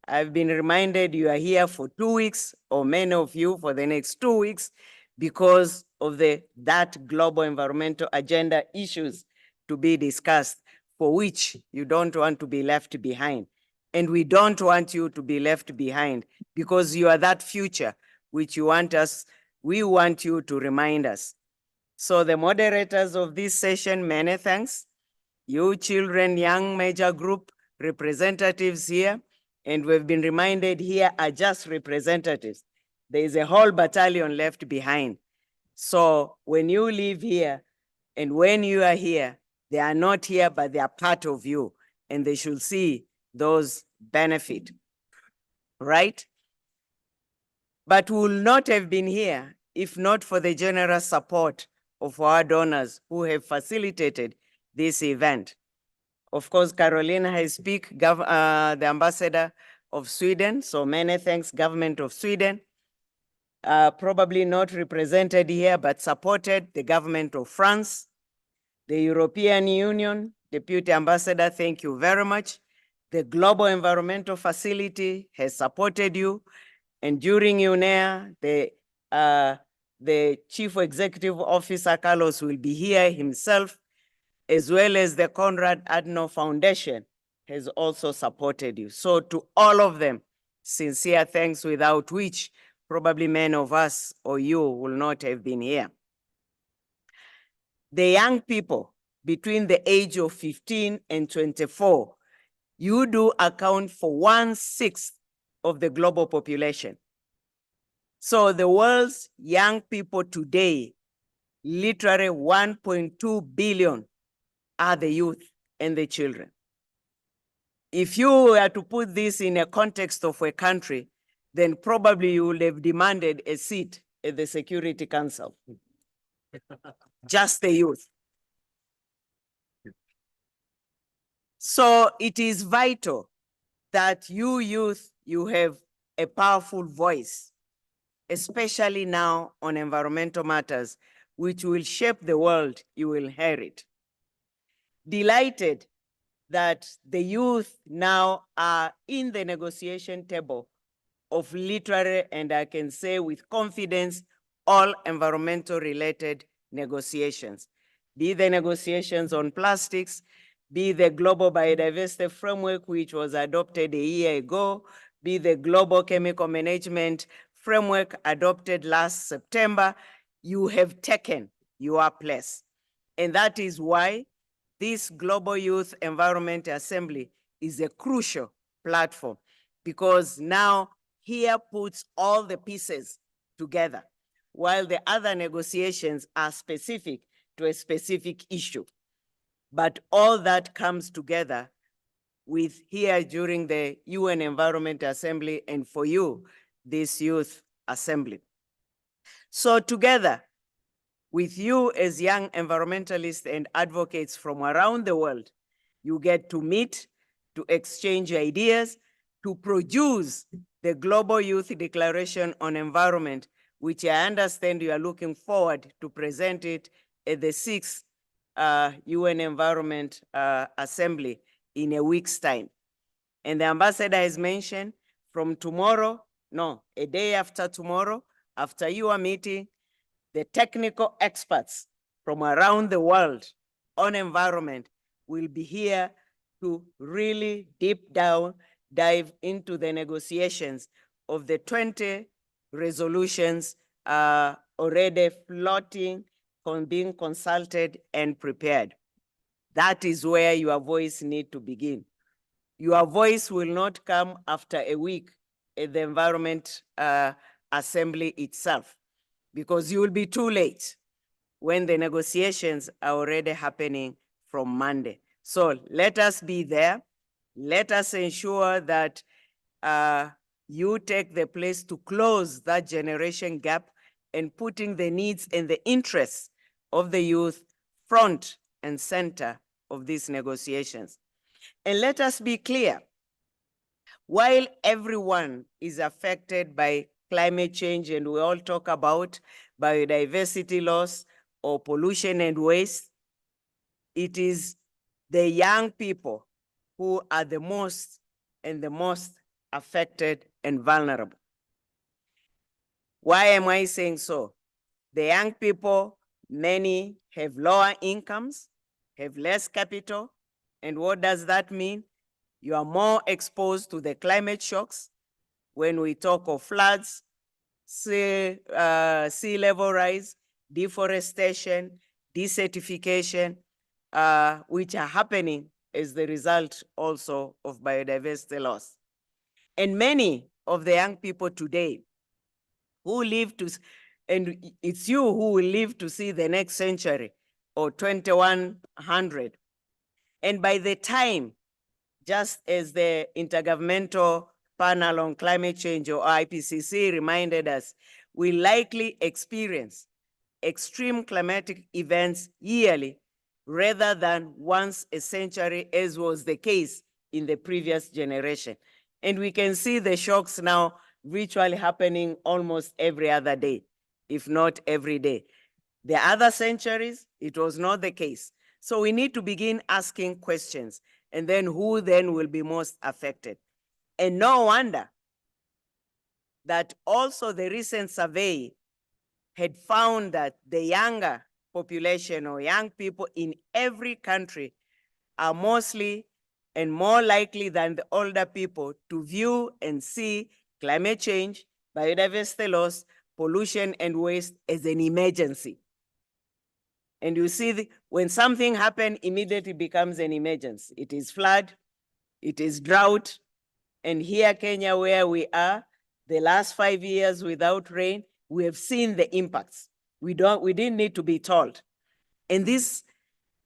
I've been reminded you are here for 2 weeks, or many of you for the next 2 weeks, because of that global environmental agenda issues to be discussed, for which you don't want to be left behind. And we don't want you to be left behind, because you are that future which we want you to remind us. So the moderators of this session, many thanks. You children, young major group representatives here, and we've been reminded here are just representatives. There is a whole battalion left behind. So when you live here and when you are here, they are not here, but they are part of you, and they should see those benefit, right? But we will not have been here if not for the generous support of our donors who have facilitated this event. Of course, Carolina has speak, the ambassador of Sweden, so many thanks, government of Sweden. Probably not represented here, but supported the government of France, the European Union, Deputy Ambassador, thank you very much. The Global Environmental Facility has supported you. And during UNEA, the Chief Executive Officer, Carlos, will be here himself, as well as the Konrad Adenauer Foundation has also supported you. So to all of them, sincere thanks, without which probably many of us or you will not have been here. The young people between the age of 15 and 24, you do account for 1/6 of the global population. So the world's young people today, literally 1.2 billion, are the youth and the children. If you were to put this in a context of a country, then probably you would have demanded a seat at the Security Council. Just the youth. So it is vital that you youth, you have a powerful voice, especially now on environmental matters, which will shape the world you will inherit. Delighted that the youth now are in the negotiation table of literary, and I can say with confidence, all environmental related negotiations, be the negotiations on plastics, be the global biodiversity framework, which was adopted a year ago, be the global chemical management framework adopted last September. You have taken your place. And that is why this Global Youth Environment Assembly is a crucial platform, because now here puts all the pieces together, while the other negotiations are specific to a specific issue. But all that comes together with here during the UN Environment Assembly and for you, this Youth Assembly. So together with you as young environmentalists and advocates from around the world, you get to meet, to exchange ideas, to produce the Global Youth Declaration on Environment, which I understand you are looking forward to present it at the 6th UN Environment Assembly in a week's time. And the ambassador has mentioned from tomorrow, no, a day after tomorrow, after your meeting, the technical experts from around the world on environment will be here to really deep down dive into the negotiations of the 20 resolutions already floating, being consulted and prepared. That is where your voice needs to begin. Your voice will not come after a week at the Environment Assembly itself, because you will be too late when the negotiations are already happening from Monday. So let us be there. Let us ensure that you take the place to close that generation gap and putting the needs and the interests of the youth front and center of these negotiations. And let us be clear, while everyone is affected by climate change, and we all talk about biodiversity loss or pollution and waste, it is the young people who are the most affected and vulnerable. Why am I saying so? The young people, many have lower incomes, have less capital, and what does that mean? You are more exposed to the climate shocks when we talk of floods, sea level rise, deforestation, desertification, which are happening as the result also of biodiversity loss. And many of the young people today who live to, and it's you who will live to see the next century or 2100. And by the time, just as the Intergovernmental Panel on Climate Change, or IPCC, reminded us, we likely experience extreme climatic events yearly rather than once a century, as was the case in the previous generation. And we can see the shocks now virtually happening almost every other day, if not every day. The other centuries, it was not the case. So we need to begin asking questions, and then who then will be most affected? And no wonder that also the recent survey had found that the younger population or young people in every country are mostly and more likely than the older people to view and see climate change, biodiversity loss, pollution, and waste as an emergency. And you see, when something happens, immediately becomes an emergency. It is flood, it is drought, and here, Kenya, where we are, the last 5 years without rain, we have seen the impacts. We didn't need to be told. And this,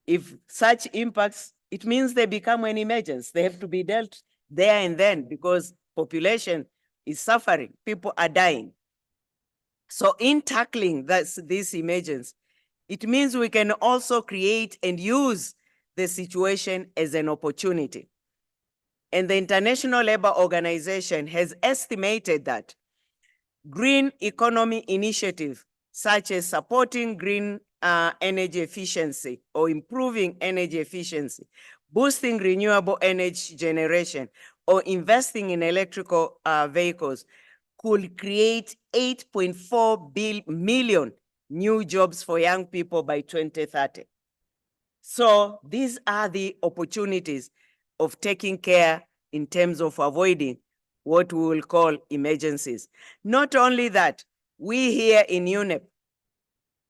if such impacts, it means they become an emergency. They have to be dealt there and then because population is suffering, people are dying. So in tackling this emergency, it means we can also create and use the situation as an opportunity. And the International Labour Organization has estimated that green economy initiatives, such as supporting green energy efficiency or improving energy efficiency, boosting renewable energy generation, or investing in electrical vehicles, could create 8.4 million new jobs for young people by 2030. So these are the opportunities of taking care in terms of avoiding what we will call emergencies. Not only that, we here in UNEP,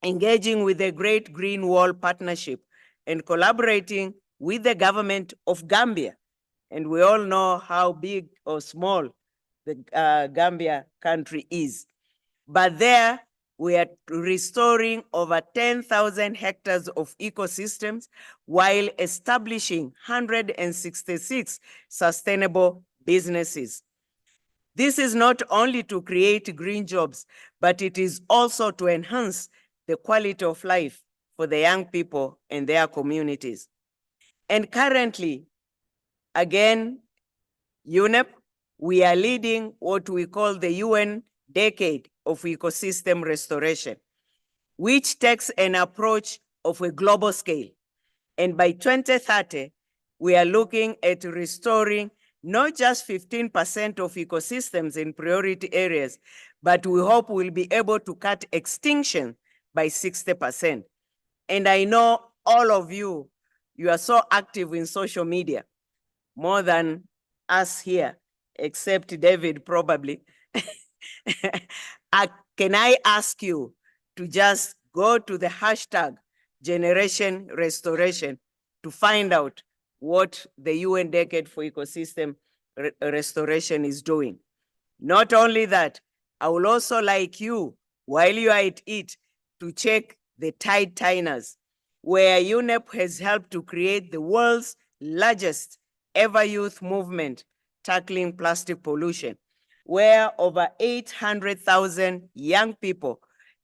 engaging with the Great Green Wall Partnership and collaborating with the government of Gambia, and we all know how big or small the Gambia country is. But there, we are restoring over 10,000 hectares of ecosystems while establishing 166 sustainable businesses. This is not only to create green jobs, but it is also to enhance the quality of life for the young people and their communities. And currently, again, UNEP, we are leading what we call the UN Decade of Ecosystem Restoration, which takes an approach of a global scale. And by 2030, we are looking at restoring not just 15% of ecosystems in priority areas, but we hope we'll be able to cut extinction by 60%. And I know all of you, you are so active in social media, more than us here, except David probably. Can I ask you to just go to the hashtag Generation Restoration to find out what the UN Decade for Ecosystem Restoration is doing? Not only that, I will also like you, while you are at it, to check the Tide Tiners, where UNEP has helped to create the world's largest ever youth movement tackling plastic pollution, where over 800,000 young people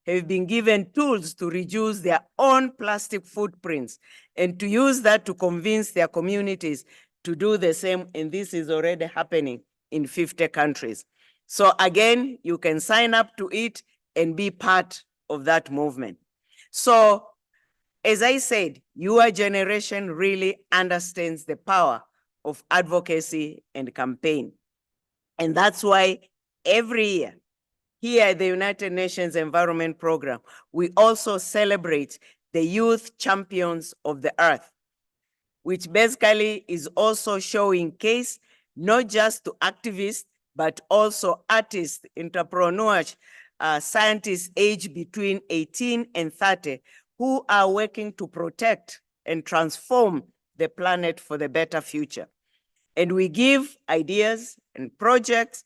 have been given tools to reduce their own plastic footprints and to use that to convince their communities to do the same. And this is already happening in 50 countries. So again, you can sign up to it and be part of that movement. So as I said, your generation really understands the power of advocacy and campaign. And that's why every year, here at the United Nations Environment Program, we also celebrate the Youth Champions of the Earth, which basically is also showing case not just to activists, but also artists, entrepreneurs, scientists aged between 18 and 30 who are working to protect and transform the planet for the better future. And we give ideas and projects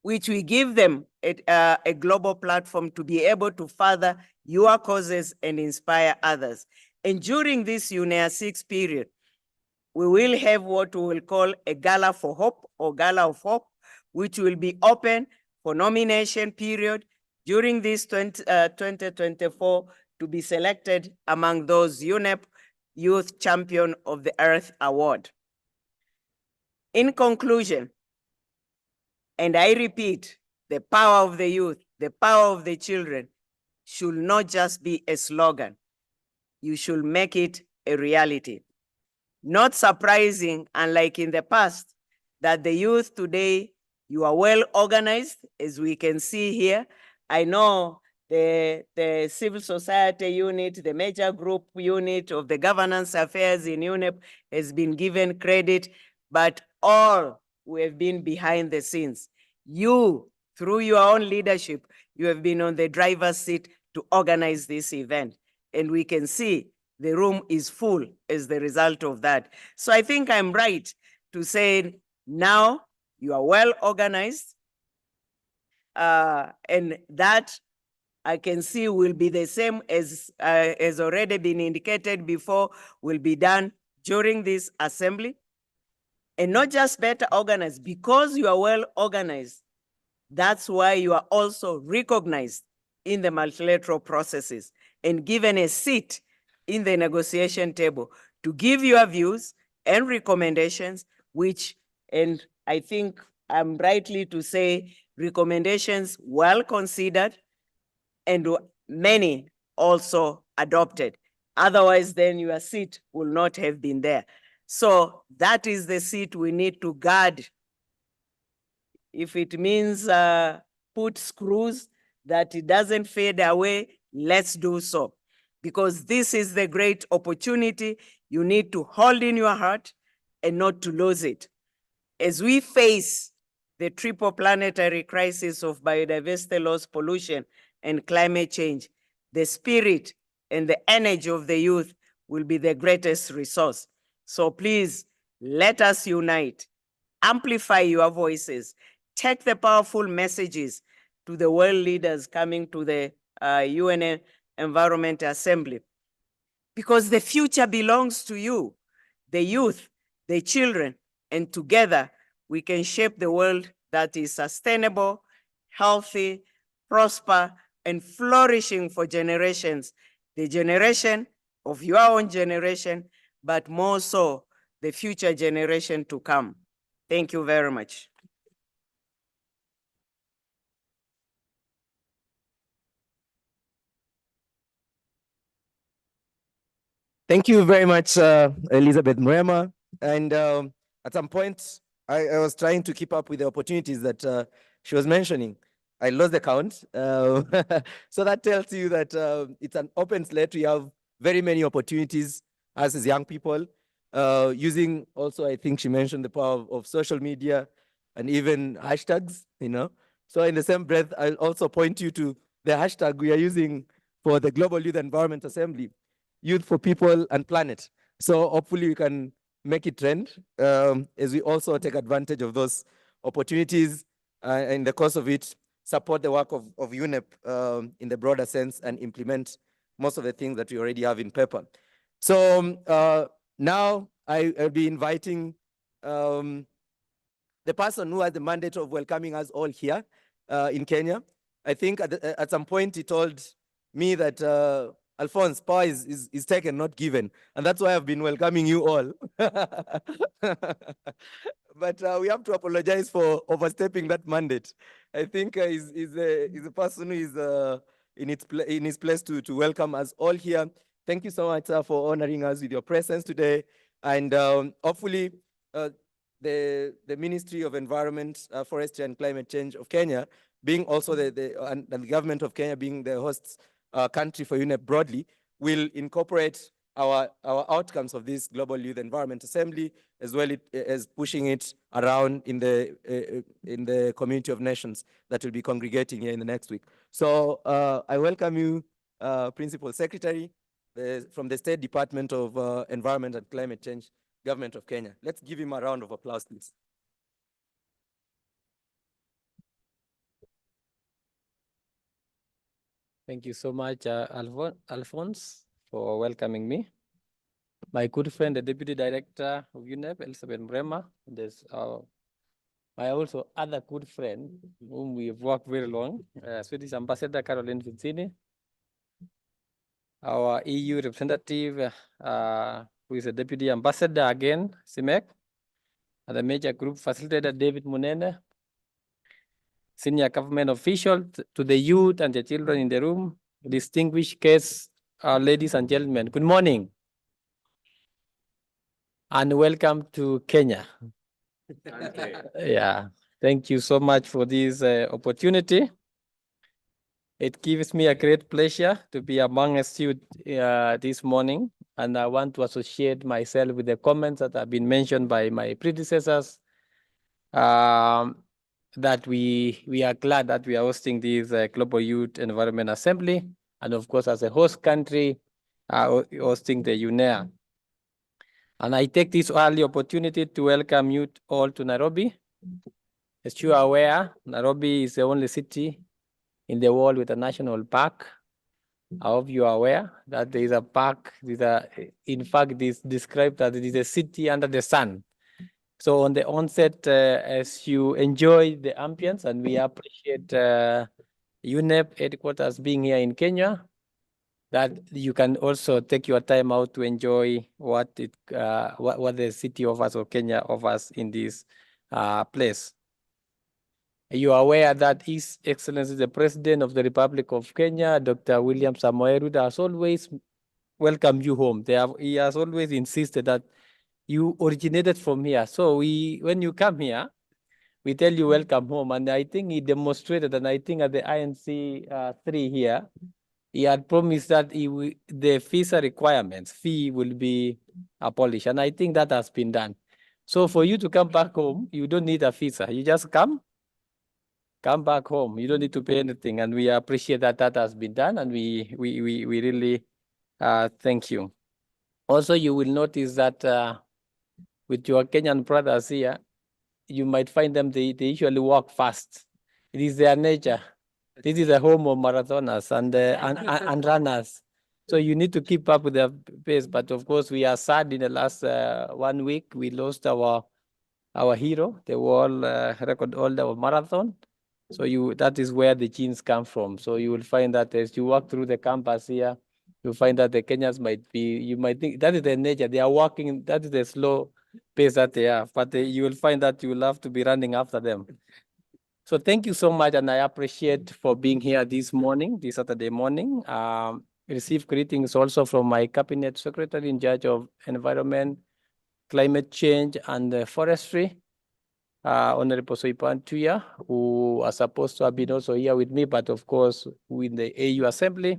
which we give them a global platform to be able to further your causes and inspire others. And during this UNEA 6 period, we will have what we will call a Gala for Hope or Gala of Hope, which will be open for nomination period during this 2024 to be selected among those UNEP Youth Champion of the Earth Award. In conclusion, and I repeat, the power of the youth, the power of the children should not just be a slogan. You should make it a reality. Not surprising, unlike in the past, that the youth today, you are well organized, as we can see here. I know the civil society unit, the major group unit of the governance affairs in UNEP has been given credit, but all we have been behind the scenes. You, through your own leadership, you have been on the driver's seat to organize this event. And we can see the room is full as the result of that. So I think I'm right to say now you are well organized, and that I can see will be the same as already been indicated before, will be done during this assembly. And not just better organized, because you are well organized, that's why you are also recognized in the multilateral processes and given a seat in the negotiation table to give your views and recommendations, which, and I think I'm rightly to say, recommendations well considered and many also adopted. Otherwise, then your seat will not have been there. So that is the seat we need to guard. If it means put screws that it doesn't fade away, let's do so. Because this is the great opportunity you need to hold in your heart and not to lose it. As we face the triple planetary crisis of biodiversity loss, pollution, and climate change, the spirit and the energy of the youth will be the greatest resource. So please, let us unite, amplify your voices, take the powerful messages to the world leaders coming to the UN Environment Assembly. Because the future belongs to you, the youth, the children, and together we can shape the world that is sustainable, healthy, prosper, and flourishing for generations. The generation of your own generation, but more so the future generation to come. Thank you very much. Thank you very much, Elizabeth Mrema. And at some point, I was trying to keep up with the opportunities that she was mentioning. I lost the count. So that tells you that it's an open slate. We have very many opportunities as young people, using also, I think she mentioned the power of social media and even hashtags, you know. So in the same breath, I'll also point you to the hashtag we are using for the Global Youth Environment Assembly, Youth for People and Planet. So hopefully we can make it trend as we also take advantage of those opportunities, in the course of it, support the work of UNEP in the broader sense and implement most of the things that we already have in paper. So now I'll be inviting the person who has the mandate of welcoming us all here in Kenya. I think at some point he told me that Alphonse, power is taken, not given. And that's why I've been welcoming you all. But we have to apologize for overstepping that mandate. I think he's a person who is in his place to welcome us all here. Thank you so much, sir, for honoring us with your presence today. And hopefully, the Ministry of Environment, Forestry and Climate Change of Kenya, being also and the government of Kenya being the host country for UNEP broadly, will incorporate our outcomes of this Global Youth Environment Assembly, as well as pushing it around in the community of nations that will be congregating here in the next week. So I welcome you, Principal Secretary from the State Department of Environment and Climate Change, Government of Kenya. Let's give him a round of applause, please. Thank you so much, Alphonse, for welcoming me. My good friend, the Deputy Director of UNEP, Elizabeth Mrema. There's my also other good friend, whom we've worked very long, Swedish Ambassador Caroline Vizzini. Our EU representative, who is a Deputy Ambassador again, CIMEC. And the major group facilitator, David Munene. Senior government official, to the youth and the children in the room, distinguished guests, ladies and gentlemen, good morning. And welcome to Kenya. Yeah, thank you so much for this opportunity. It gives me a great pleasure to be amongst you this morning. And I want to associate myself with the comments that have been mentioned by my predecessors. That we are glad that we are hosting this Global Youth Environment Assembly, and of course, as a host country, hosting the UNEA. And I take this early opportunity to welcome you all to Nairobi. As you are aware, Nairobi is the only city in the world with a national park. I hope you are aware that there is a park. In fact, this described that it is a city under the sun. So on the onset, as you enjoy the ambience, and we appreciate UNEP headquarters being here in Kenya, that you can also take your time out to enjoy what the city offers or Kenya offers in this place. You are aware that His Excellency the President of the Republic of Kenya, Dr. William Samoei Ruto, has always welcomed you home. He has always insisted that you originated from here. So when you come here, we tell you welcome home. And I think he demonstrated, and I think at the INC 3 here, he had promised that the visa requirements, fee will be abolished. And I think that has been done. So for you to come back home, you don't need a visa. You just come back home. You don't need to pay anything. And we appreciate that has been done. And we really thank you. Also, you will notice that with your Kenyan brothers here, you might find them, they usually walk fast. It is their nature. This is a home of marathoners and runners. So you need to keep up with the pace. But of course, we are sad in the last 1 week. We lost our hero, the world record holder of marathon. So that is where the genes come from. So you will find that as you walk through the campus here, you find that the Kenyans you might think that is their nature. They are walking, that is the slow pace that they have. But you will find that you will have to be running after them. So thank you so much, and I appreciate for being here this morning, this Saturday morning. Receive greetings also from my cabinet secretary in charge of environment, climate change, and forestry, Honorable Soipan Tuya, who are supposed to have been also here with me, but of course with the AU Assembly,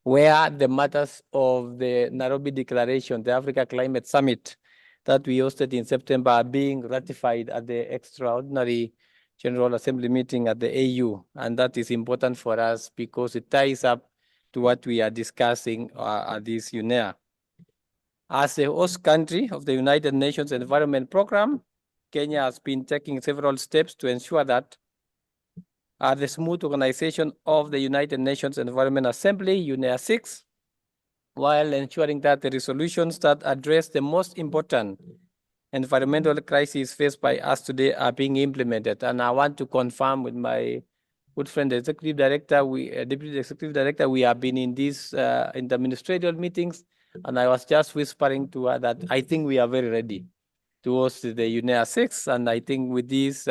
where the matters of the Nairobi Declaration, the Africa Climate Summit that we hosted in September are being ratified at the extraordinary General Assembly meeting at the AU. And that is important for us because it ties up to what we are discussing at this UNEA. As a host country of the United Nations Environment Program, Kenya has been taking several steps to ensure that the smooth organization of the United Nations Environment Assembly, UNEA 6, while ensuring that the resolutions that address the most important environmental crises faced by us today are being implemented. And I want to confirm with my good friend, the Executive Director, Deputy Executive Director, we have been in these in the ministerial meetings, and I was just whispering to her that I think we are very ready to host the UNEA 6, and I think with this,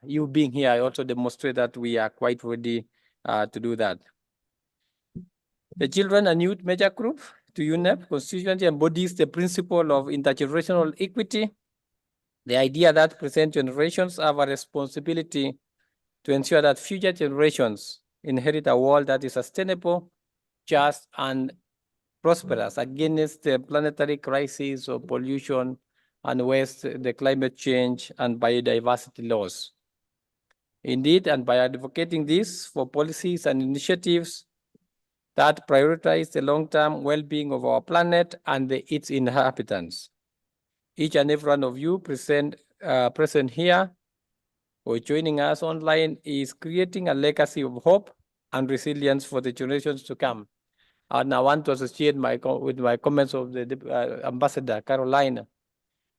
you being here, I also demonstrate that we are quite ready to do that. The Children and Youth Major Group to UNEP constituently embodies the principle of intergenerational equity, the idea that present generations have a responsibility to ensure that future generations inherit a world that is sustainable, just, and prosperous against the planetary crisis of pollution and waste, the climate change, and biodiversity loss. Indeed, and by advocating this for policies and initiatives that prioritize the long-term well-being of our planet and its inhabitants. Each and every one of you present here or joining us online is creating a legacy of hope and resilience for the generations to come. And I want to associate with my comments of the Ambassador Carolina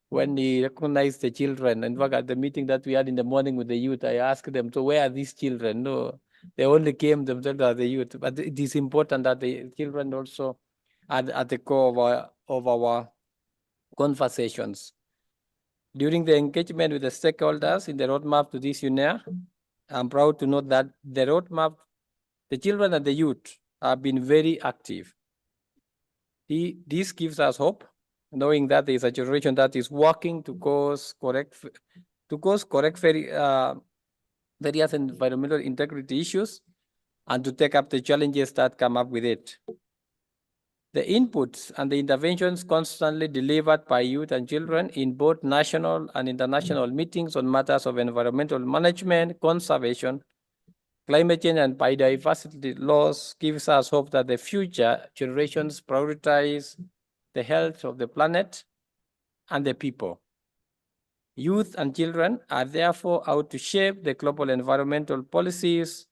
when he recognized the children. In fact, at the meeting that we had in the morning with the youth, I asked them, so where are these children? No, they only came themselves as the youth. But it is important that the children also are at the core of our conversations. During the engagement with the stakeholders in the roadmap to this UNEA, I'm proud to note that the roadmap, the children and the youth have been very active. This gives us hope, knowing that there is a generation that is working to course correct various environmental integrity issues and to take up the challenges that come up with it. The inputs and the interventions constantly delivered by youth and children in both national and international meetings on matters of environmental management, conservation, climate change, and biodiversity loss gives us hope that the future generations prioritize the health of the planet and the people. Youth and children are therefore out to shape the global environmental policies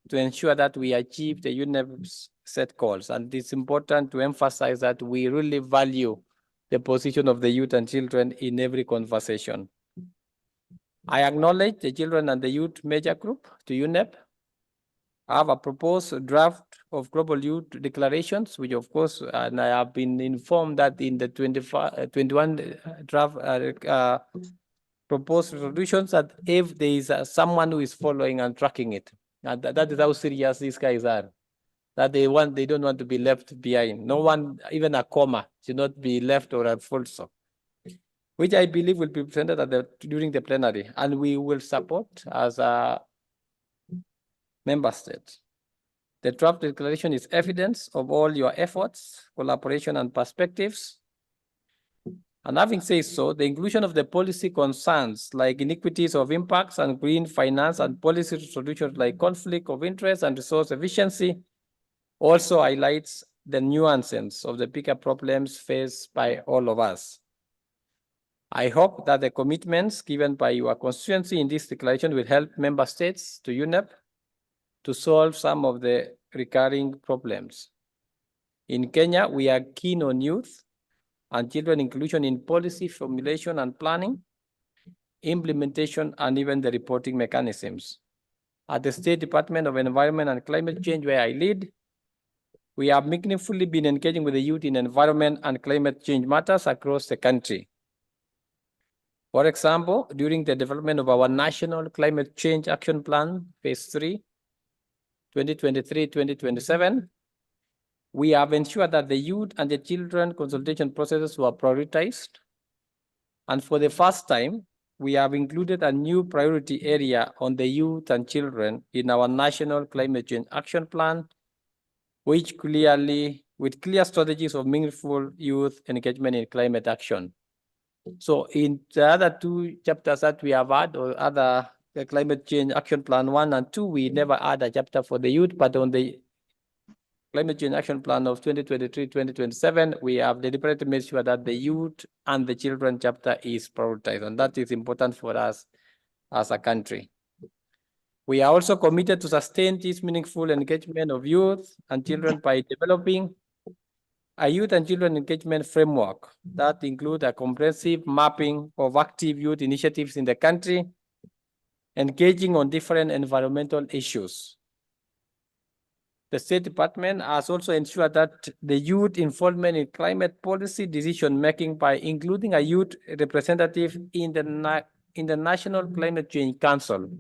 to ensure that we achieve the UNEP's set goals. And it's important to emphasize that we really value the position of the youth and children in every conversation. I acknowledge the Children and the Youth Major Group to UNEP. I have a proposed draft of Global Youth Declarations, which of course, and I have been informed that in the 21 draft proposed resolutions that if there is someone who is following and tracking it, and that is how serious these guys are, that they don't want to be left behind. No one, even a comma, should not be left or a full stop, which I believe will be presented during the plenary, and we will support as a member state. The draft declaration is evidence of all your efforts, collaboration, and perspectives. And having said so, the inclusion of the policy concerns like inequities of impacts and green finance and policy solutions like conflict of interest and resource efficiency also highlights the nuances of the bigger problems faced by all of us. I hope that the commitments given by your constituency in this declaration will help member states to UNEP to solve some of the recurring problems. In Kenya, we are keen on youth and children inclusion in policy formulation and planning, implementation, and even the reporting mechanisms. At the State Department of Environment and Climate Change, where I lead, we have meaningfully been engaging with the youth in environment and climate change matters across the country. For example, during the development of our National Climate Change Action Plan, Phase 3, 2023-2027, we have ensured that the youth and the children consultation processes were prioritized. And for the first time, we have included a new priority area on the youth and children in our National Climate Change Action Plan, with clear strategies of meaningful youth engagement in climate action. So in the other two chapters that we have had, or other the Climate Change Action Plan 1 and 2, we never had a chapter for the youth, but on the Climate Change Action Plan of 2023-2027, we have deliberately made sure that the youth and the children chapter is prioritized, and that is important for us as a country. We are also committed to sustain this meaningful engagement of youth and children by developing a youth and children engagement framework that includes a comprehensive mapping of active youth initiatives in the country, engaging on different environmental issues. The State Department has also ensured that the youth involvement in climate policy decision-making by including a youth representative in the National Climate Change Council.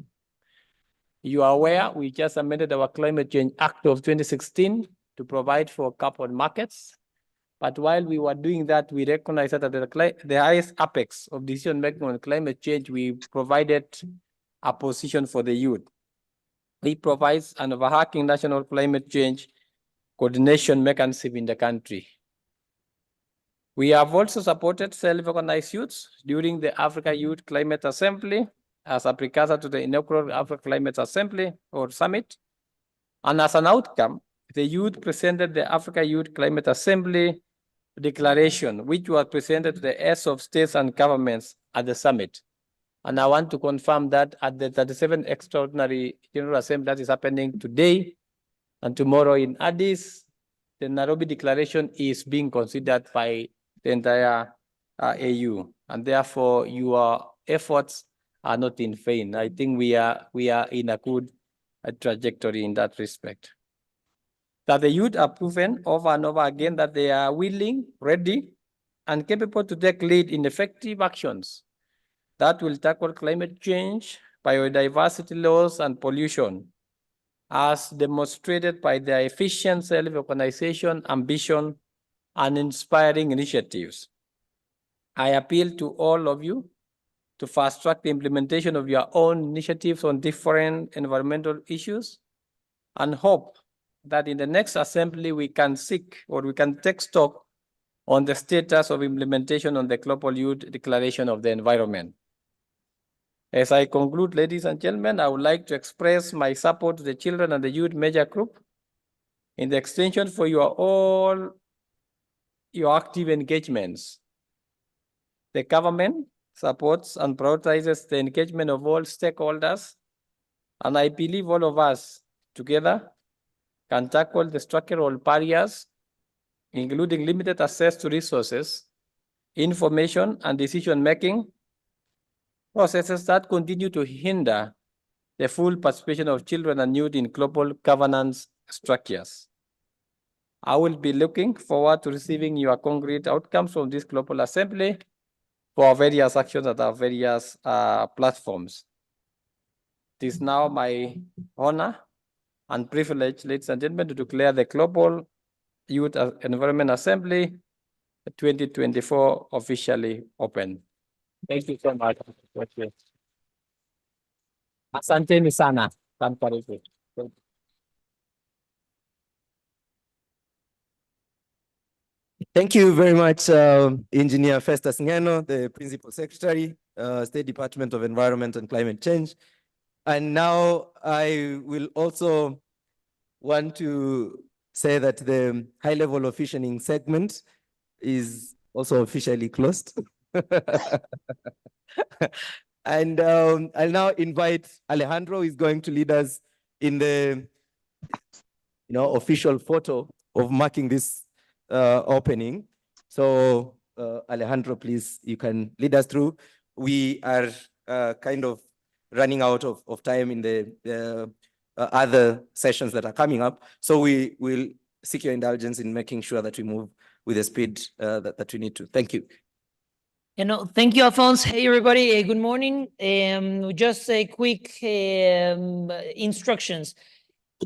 You are aware, we just amended our Climate Change Act of 2016 to provide for carbon markets. But while we were doing that, we recognized that at the highest apex of decision-making on climate change, we provided a position for the youth. It provides an overarching national climate change coordination mechanism in the country. We have also supported self-organized youths during the Africa Youth Climate Assembly as a precursor to the inaugural Africa Climate Assembly or Summit. And as an outcome, the youth presented the Africa Youth Climate Assembly declaration, which was presented to the heads of states and governments at the summit. And I want to confirm that at the 37th Extraordinary General Assembly that is happening today and tomorrow in Addis, the Nairobi Declaration is being considered by the entire AU. And therefore, your efforts are not in vain. I think we are in a good trajectory in that respect. That the youth are proven over and over again that they are willing, ready, and capable to take lead in effective actions that will tackle climate change, biodiversity loss, and pollution, as demonstrated by their efficient self-organization, ambition, and inspiring initiatives. I appeal to all of you to fast-track the implementation of your own initiatives on different environmental issues, and hope that in the next assembly we can seek or we can take stock on the status of implementation on the Global Youth Declaration of the Environment. As I conclude, ladies and gentlemen, I would like to express my support to the children and the youth major group in the extension for all your active engagements. The government supports and prioritizes the engagement of all stakeholders, and I believe all of us together can tackle the structural barriers, including limited access to resources, information, and decision-making processes that continue to hinder the full participation of children and youth in global governance structures. I will be looking forward to receiving your concrete outcomes from this global assembly for various actions at our various platforms. It is now my honor and privilege, ladies and gentlemen, to declare the Global Youth Environment Assembly 2024 officially open. Thank you so much. Asanteni sana. Thank you very much, Engineer Festus Ngeno, the Principal Secretary, State Department of Environment and Climate Change. And now I will also want to say that the high-level officiating segment is also officially closed. And I'll now invite Alejandro, who is going to lead us in the official photo of marking this opening. So Alejandro, please, you can lead us through. We are kind of running out of time in the other sessions that are coming up. So we will seek your indulgence in making sure that we move with the speed that we need to. Thank you. Thank you, Alphonse. Hey, everybody. Good morning. Just a quick instructions.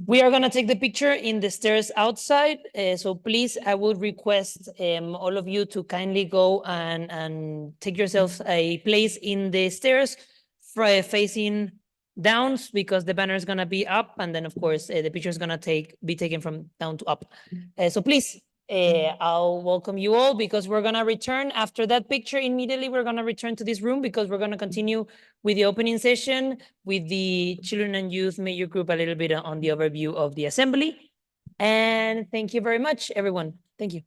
We are going to take the picture in the stairs outside. So please, I would request all of you to kindly go and take yourselves a place in the stairs facing down, because the banner is going to be up. And then, of course, the picture is going to be taken from down to up. So please, I'll welcome you all, because we're going to return after that picture. Immediately, we're going to return to this room, because we're going to continue with the opening session with the Children and Youth Major Group, a little bit on the overview of the assembly. And thank you very much, everyone. Thank you.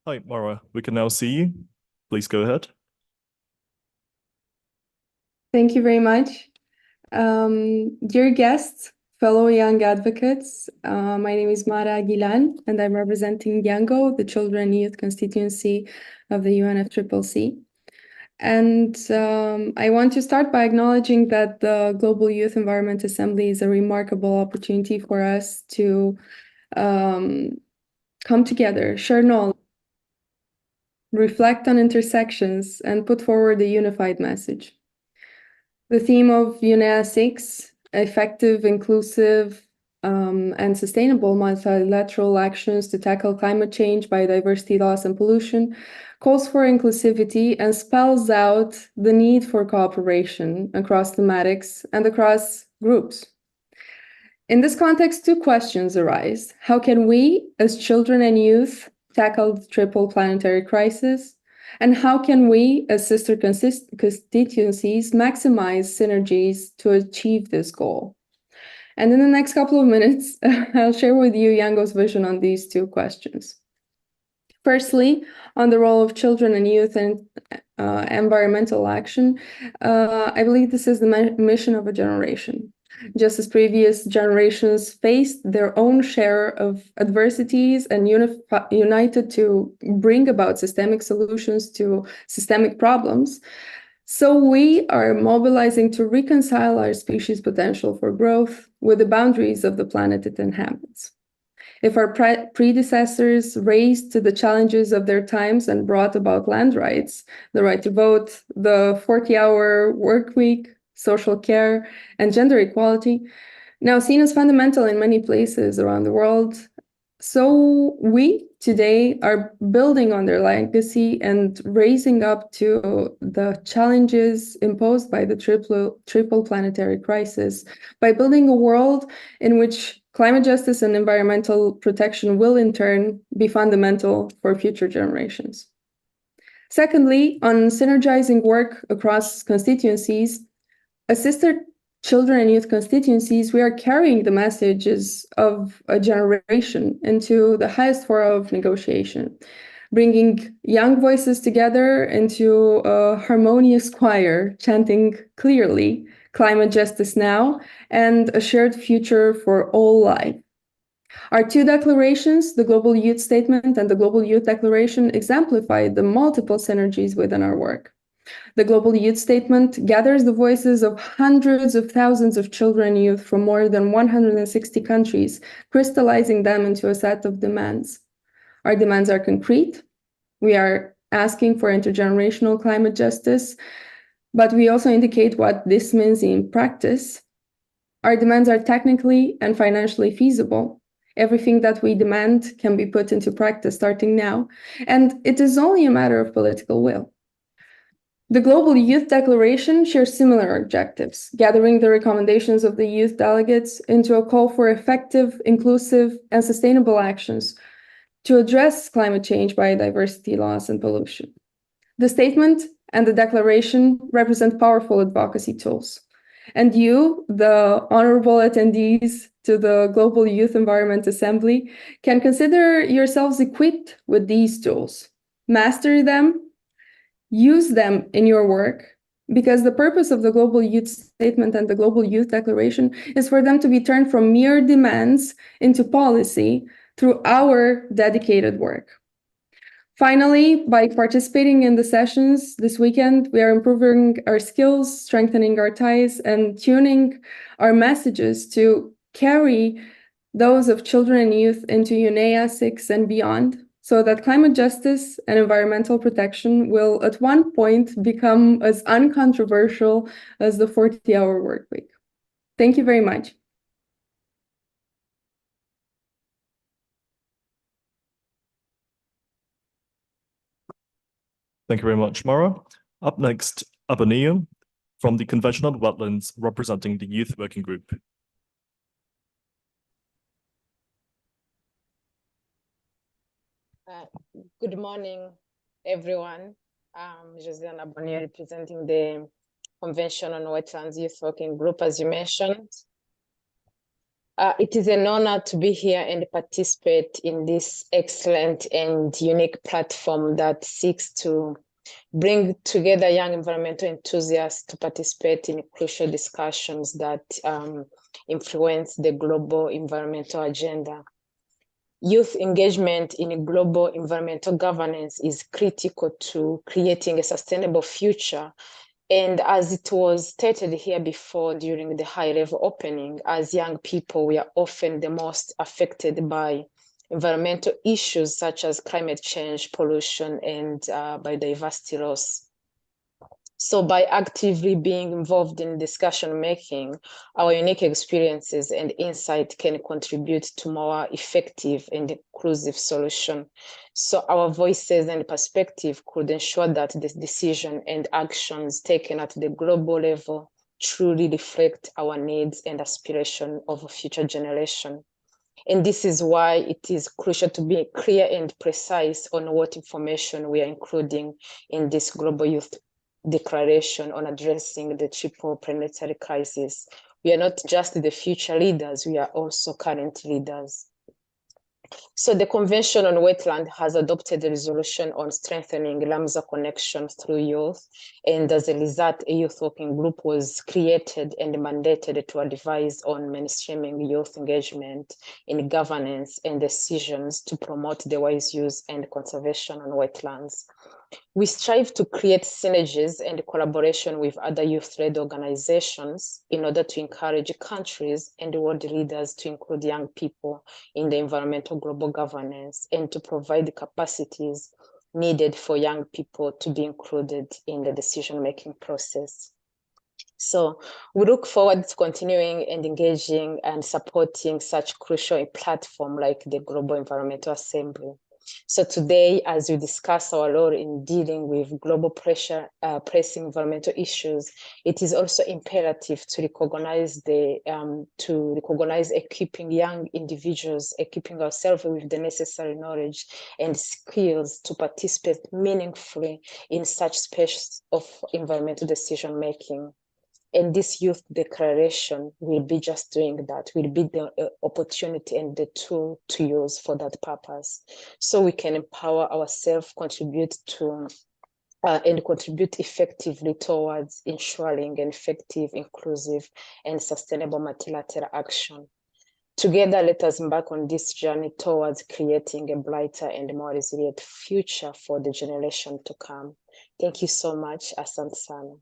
Hi, Mara. We can now see you. Please go ahead. Thank you very much. Dear guests, fellow young advocates, my name is Mara Aguilan, and I'm representing Yango, the Children and Youth constituency of the UNFCCC. And I want to start by acknowledging that the Global Youth Environment Assembly is a remarkable opportunity for us to come together, share knowledge, reflect on intersections, and put forward a unified message. The theme of YEA 6, effective, inclusive, and sustainable multilateral actions to tackle climate change, biodiversity loss, and pollution, calls for inclusivity and spells out the need for cooperation across thematics and across groups. In this context, two questions arise. How can we, as children and youth, tackle the triple planetary crisis? And how can we, as sister constituencies, maximize synergies to achieve this goal? And in the next couple of minutes, I'll share with you Yango's vision on these two questions. Firstly, on the role of children and youth in environmental action, I believe this is the mission of a generation. Just as previous generations faced their own share of adversities and united to bring about systemic solutions to systemic problems, so we are mobilizing to reconcile our species' potential for growth with the boundaries of the planet it inhabits. If our predecessors raised to the challenges of their times and brought about land rights, the right to vote, the 40-hour work week, social care, and gender equality, now seen as fundamental in many places around the world, so we today are building on their legacy and raising up to the challenges imposed by the triple planetary crisis by building a world in which climate justice and environmental protection will in turn be fundamental for future generations. Secondly, on synergizing work across constituencies, as sister children and youth constituencies, we are carrying the messages of a generation into the highest forum of negotiation, bringing young voices together into a harmonious choir, chanting clearly climate justice now and a shared future for all life. Our two declarations, the Global Youth Statement and the Global Youth Declaration, exemplify the multiple synergies within our work. The Global Youth Statement gathers the voices of hundreds of thousands of children and youth from more than 160 countries, crystallizing them into a set of demands. Our demands are concrete. We are asking for intergenerational climate justice, but we also indicate what this means in practice. Our demands are technically and financially feasible. Everything that we demand can be put into practice starting now, and it is only a matter of political will. The Global Youth Declaration shares similar objectives, gathering the recommendations of the youth delegates into a call for effective, inclusive, and sustainable actions to address climate change, biodiversity loss, and pollution. The statement and the declaration represent powerful advocacy tools. And you, the honorable attendees to the Global Youth Environment Assembly, can consider yourselves equipped with these tools. Master them, use them in your work, because the purpose of the Global Youth Statement and the Global Youth Declaration is for them to be turned from mere demands into policy through our dedicated work. Finally, by participating in the sessions this weekend, we are improving our skills, strengthening our ties, and tuning our messages to carry those of children and youth into YEA 6 and beyond, so that climate justice and environmental protection will at one point become as uncontroversial as the 40-hour work week. Thank you very much. Thank you very much, Mara. Up next, Abaniya from the Convention on Wetlands, representing the Youth Working Group. Good morning, everyone. I'm Josiane Abaniya, representing the Convention on Wetlands Youth Working Group, as you mentioned. It is an honor to be here and participate in this excellent and unique platform that seeks to bring together young environmental enthusiasts to participate in crucial discussions that influence the global environmental agenda. Youth engagement in global environmental governance is critical to creating a sustainable future. And as it was stated here before during the high-level opening, as young people, we are often the most affected by environmental issues such as climate change, pollution, and biodiversity loss. So by actively being involved in discussion making, our unique experiences and insight can contribute to more effective and inclusive solution. So our voices and perspective could ensure that the decision and actions taken at the global level truly reflect our needs and aspiration of a future generation. And this is why it is crucial to be clear and precise on what information we are including in this Global Youth Declaration on addressing the triple planetary crisis. We are not just the future leaders, we are also current leaders. So the Convention on Wetland has adopted a resolution on strengthening Lamsa connections through youth. And as a result, a youth working group was created and mandated to advise on mainstreaming youth engagement in governance and decisions to promote the wise use and conservation on wetlands. We strive to create synergies and collaboration with other youth-led organizations in order to encourage countries and world leaders to include young people in the environmental global governance and to provide the capacities needed for young people to be included in the decision-making process. So we look forward to continuing and engaging and supporting such crucial platform like the Global Environmental Assembly. So today, as we discuss our role in dealing with global pressing environmental issues, it is also imperative to recognize equipping young individuals, equipping ourselves with the necessary knowledge and skills to participate meaningfully in such space of environmental decision making. And this youth declaration will be just doing that, will be the opportunity and the tool to use for that purpose. So we can empower ourselves, contribute to and contribute effectively towards ensuring an effective, inclusive, and sustainable multilateral action. Together, let us embark on this journey towards creating a brighter and more resilient future for the generation to come. Thank you so much. Asante sana.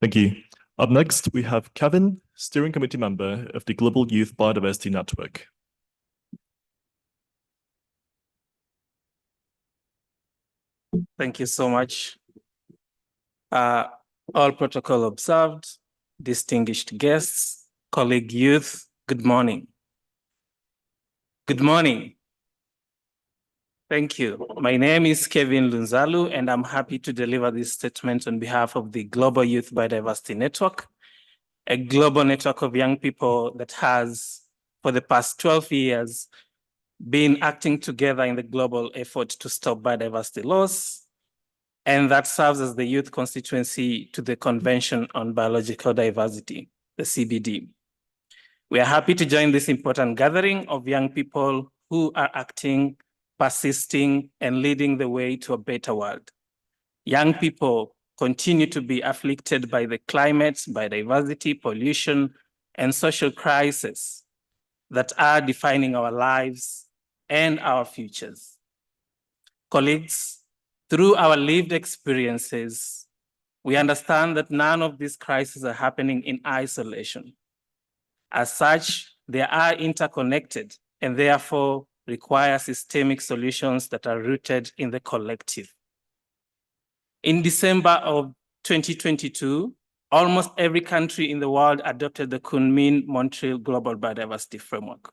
Thank you. Up next, we have Kevin, Steering Committee Member of the Global Youth Biodiversity Network. Thank you so much. All protocol observed, distinguished guests, colleague youth, good morning. Good morning. Thank you. My name is Kevin Lunzalu, and I'm happy to deliver this statement on behalf of the Global Youth Biodiversity Network, a global network of young people that has, for the past 12 years, been acting together in the global effort to stop biodiversity loss, and that serves as the youth constituency to the Convention on Biological Diversity, the CBD. We are happy to join this important gathering of young people who are acting, persisting, and leading the way to a better world. Young people continue to be afflicted by the climate, biodiversity, pollution, and social crises that are defining our lives and our futures. Colleagues, through our lived experiences, we understand that none of these crises are happening in isolation. As such, they are interconnected and therefore require systemic solutions that are rooted in the collective. In December of 2022, almost every country in the world adopted the Kunming-Montreal Global Biodiversity Framework.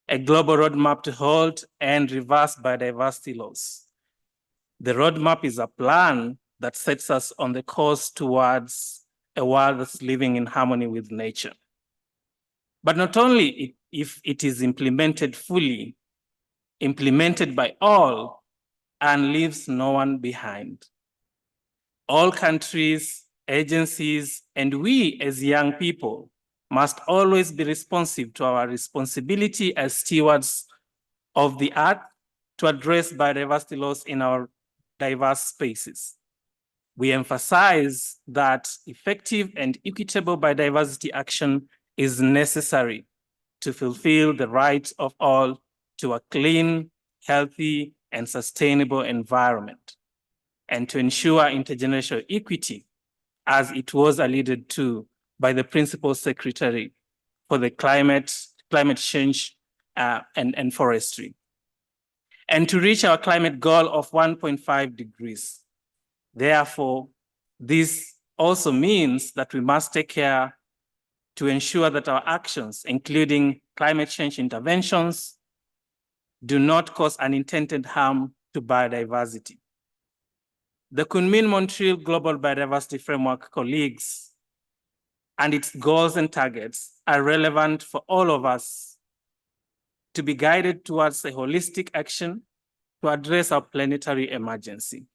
a global roadmap to halt and reverse biodiversity loss. The roadmap is a plan that sets us on the course towards a world that's living in harmony with nature. But not only if it is implemented fully, implemented by all, and leaves no one behind. All countries, agencies, and we as young people must always be responsive to our responsibility as stewards of the earth to address biodiversity loss in our diverse spaces. We emphasize that effective and equitable biodiversity action is necessary to fulfill the rights of all to a clean, healthy, and sustainable environment, and to ensure intergenerational equity, as it was alluded to by the Principal Secretary for the climate change and forestry. And to reach our climate goal of 1.5 degrees. Therefore, this also means that we must take care to ensure that our actions, including climate change interventions, do not cause unintended harm to biodiversity. The Kunming-Montreal Global Biodiversity Framework, colleagues, and its goals and targets are relevant for all of us to be guided towards a holistic action to address our planetary emergency.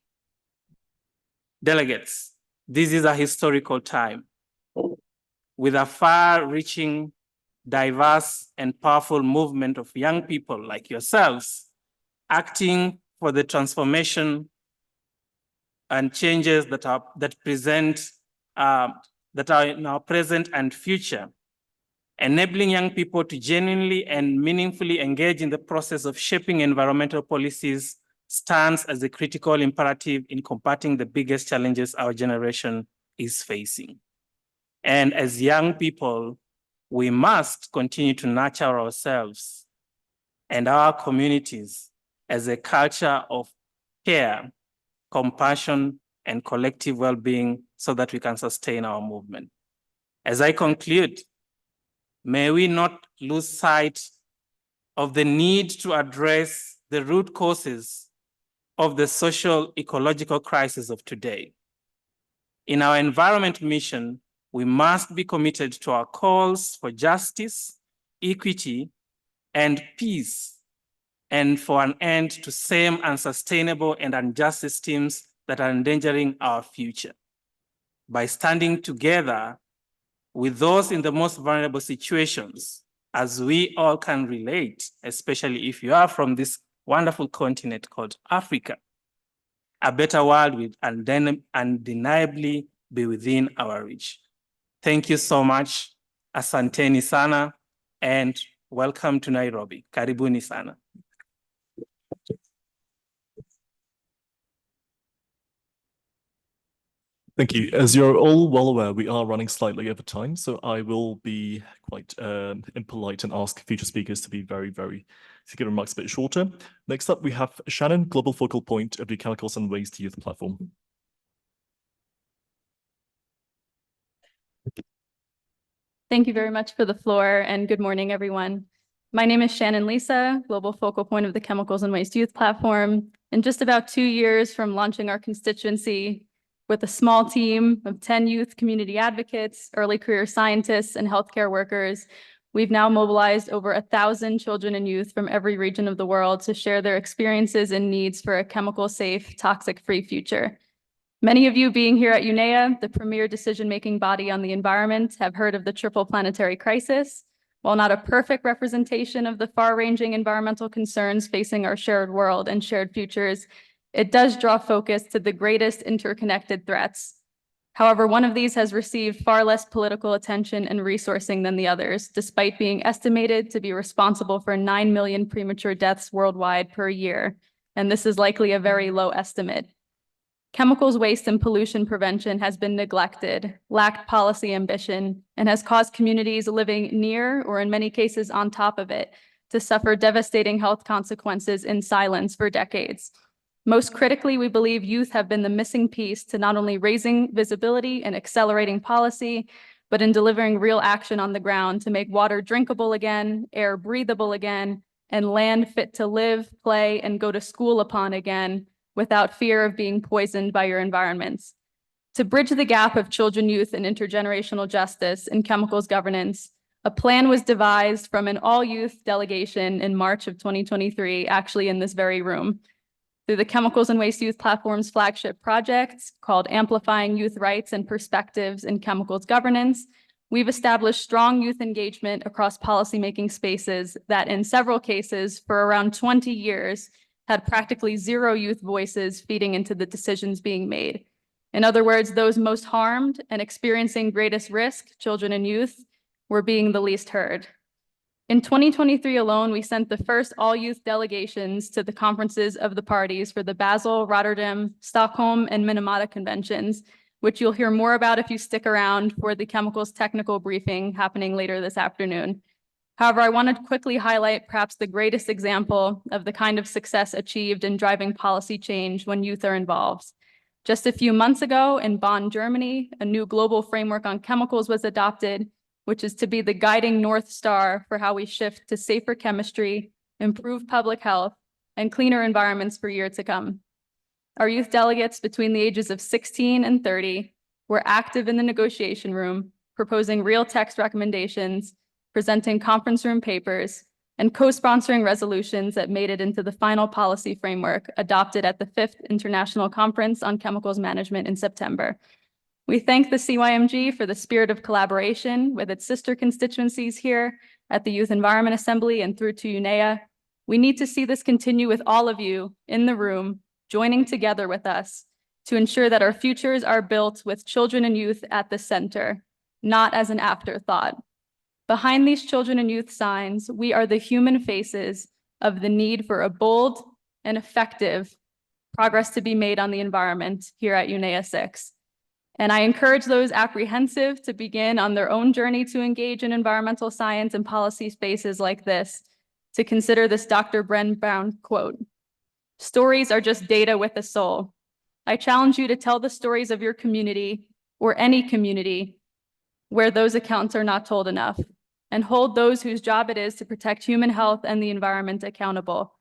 Delegates, this is a historical time with a far-reaching, diverse, and powerful movement of young people like yourselves acting for the transformation and changes that are in our present and future, enabling young people to genuinely and meaningfully engage in the process of shaping environmental policies stands as a critical imperative in combating the biggest challenges our generation is facing. And as young people, we must continue to nurture ourselves and our communities as a culture of care, compassion, and collective well-being so that we can sustain our movement. As I conclude, may we not lose sight of the need to address the root causes of the social ecological crisis of today. In our environment mission, we must be committed to our calls for justice, equity, and peace, and for an end to same unsustainable and unjust systems that are endangering our future. By standing together with those in the most vulnerable situations, as we all can relate, especially if you are from this wonderful continent called Africa, a better world will undeniably be within our reach. Thank you so much. Asanteni sana, and welcome to Nairobi. Karibuni sana. Thank you. As you're all well aware, we are running slightly over time, so I will be quite impolite and ask future speakers to be very, to give remarks a bit shorter. Next up, we have Shannon, Global Focal Point of the Chemicals and Waste Youth Platform. Thank you very much for the floor, and good morning, everyone. My name is Shannon Lisa, Global Focal Point of the Chemicals and Waste Youth Platform. In just about 2 years from launching our constituency, with a small team of 10 youth community advocates, early career scientists, and healthcare workers, we've now mobilized over 1,000 children and youth from every region of the world to share their experiences and needs for a chemical-safe, toxic-free future. Many of you being here at YEA, the premier decision-making body on the environment, have heard of the triple planetary crisis. While not a perfect representation of the far-ranging environmental concerns facing our shared world and shared futures, it does draw focus to the greatest interconnected threats. However, one of these has received far less political attention and resourcing than the others, despite being estimated to be responsible for 9 million premature deaths worldwide per year. And this is likely a very low estimate. Chemicals, waste, and pollution prevention has been neglected, lacked policy ambition, and has caused communities living near, or in many cases on top of it, to suffer devastating health consequences in silence for decades. Most critically, we believe youth have been the missing piece to not only raising visibility and accelerating policy, but in delivering real action on the ground to make water drinkable again, air breathable again, and land fit to live, play, and go to school upon again without fear of being poisoned by your environments. To bridge the gap of children, youth, and intergenerational justice in chemicals governance, a plan was devised from an all-youth delegation in March of 2023, actually in this very room, through the Chemicals and Waste Youth Platform's flagship project called Amplifying Youth Rights and Perspectives in Chemicals Governance. We've established strong youth engagement across policymaking spaces that in several cases for around 20 years had practically zero youth voices feeding into the decisions being made. In other words, those most harmed and experiencing greatest risk, children and youth, were being the least heard. In 2023 alone, we sent the first all-youth delegations to the conferences of the parties for the Basel, Rotterdam, Stockholm, and Minamata conventions, which you'll hear more about if you stick around for the chemicals technical briefing happening later this afternoon. However, I want to quickly highlight perhaps the greatest example of the kind of success achieved in driving policy change when youth are involved. Just a few months ago in Bonn, Germany, a new global framework on chemicals was adopted, which is to be the guiding North Star for how we shift to safer chemistry, improve public health, and cleaner environments for years to come. Our youth delegates between the ages of 16 and 30 were active in the negotiation room, proposing real text recommendations, presenting conference room papers, and co-sponsoring resolutions that made it into the final policy framework adopted at the 5th International Conference on Chemicals Management in September. We thank the CYMG for the spirit of collaboration with its sister constituencies here at the Youth Environment Assembly and through to YEA. We need to see this continue with all of you in the room, joining together with us to ensure that our futures are built with children and youth at the center, not as an afterthought. Behind these children and youth signs, we are the human faces of the need for a bold and effective progress to be made on the environment here at YEA 6. And I encourage those apprehensive to begin on their own journey to engage in environmental science and policy spaces like this, to consider this Dr. Bren Brown quote: "Stories are just data with a soul." I challenge you to tell the stories of your community or any community where those accounts are not told enough, and hold those whose job it is to protect human health and the environment accountable.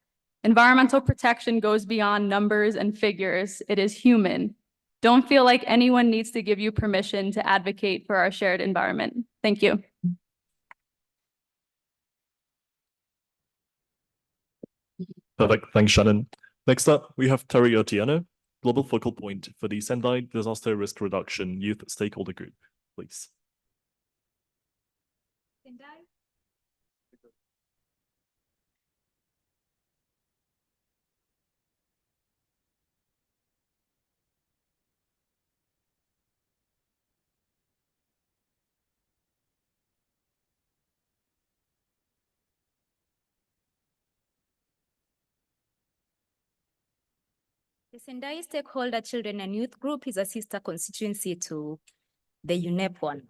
Environmental protection goes beyond numbers and figures. It is human. Don't feel like anyone needs to give you permission to advocate for our shared environment. Thank you. Perfect. Thanks, Shannon. Next up, we have Terry Otieno, Global Focal Point for the Sendai Disaster Risk Reduction Youth Stakeholder Group. Please. The Sendai Stakeholder Children and Youth Group is a sister constituency to the UNEP one.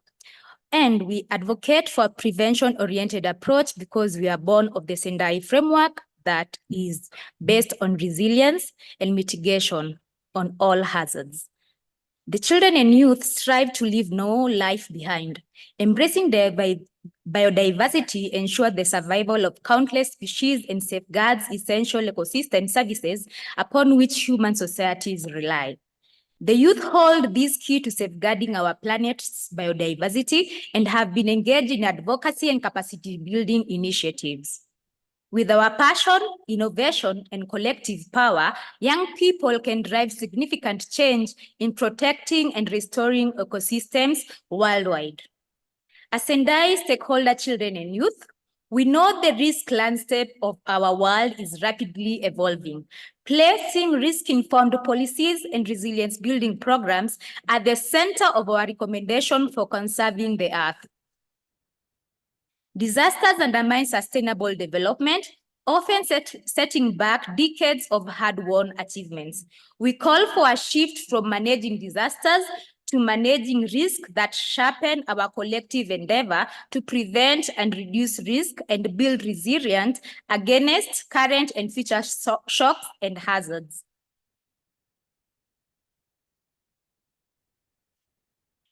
And we advocate for a prevention-oriented approach because we are born of the Sendai framework that is based on resilience and mitigation on all hazards. The children and youth strive to leave no life behind. Embracing biodiversity ensures the survival of countless species and safeguards essential ecosystem services upon which human societies rely. The youth hold this key to safeguarding our planet's biodiversity and have been engaged in advocacy and capacity building initiatives. With our passion, innovation, and collective power, young people can drive significant change in protecting and restoring ecosystems worldwide. As Sendai Stakeholder Children and Youth, we know the risk landscape of our world is rapidly evolving, placing risk-informed policies and resilience-building programs at the center of our recommendation for conserving the Earth. Disasters undermine sustainable development, often setting back decades of hard-won achievements. We call for a shift from managing disasters to managing risk that sharpen our collective endeavor to prevent and reduce risk and build resilience against current and future shocks and hazards.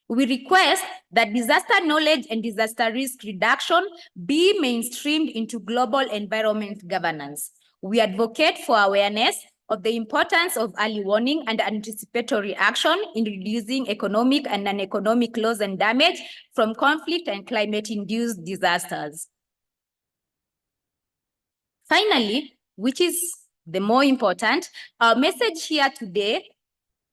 We request that disaster knowledge and disaster risk reduction be mainstreamed into global environment governance. We advocate for awareness of the importance of early warning and anticipatory action in reducing economic and non-economic loss and damage from conflict and climate-induced disasters. Finally, which is the more important, our message here today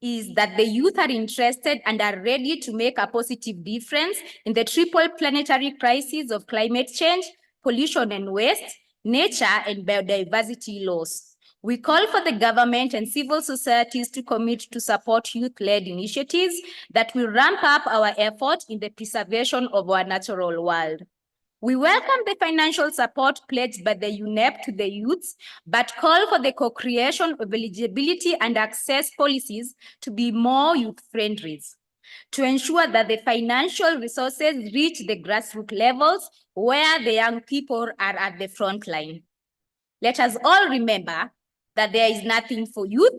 is that the youth are interested and are ready to make a positive difference in the triple planetary crises of climate change, pollution and waste, nature and biodiversity loss. We call for the government and civil societies to commit to support youth-led initiatives that will ramp up our effort in the preservation of our natural world. We welcome the financial support pledged by the UNEP to the youths, but call for the co-creation of eligibility and access policies to be more youth-friendly, to ensure that the financial resources reach the grassroots levels where the young people are at the front line. Let us all remember that there is nothing for youth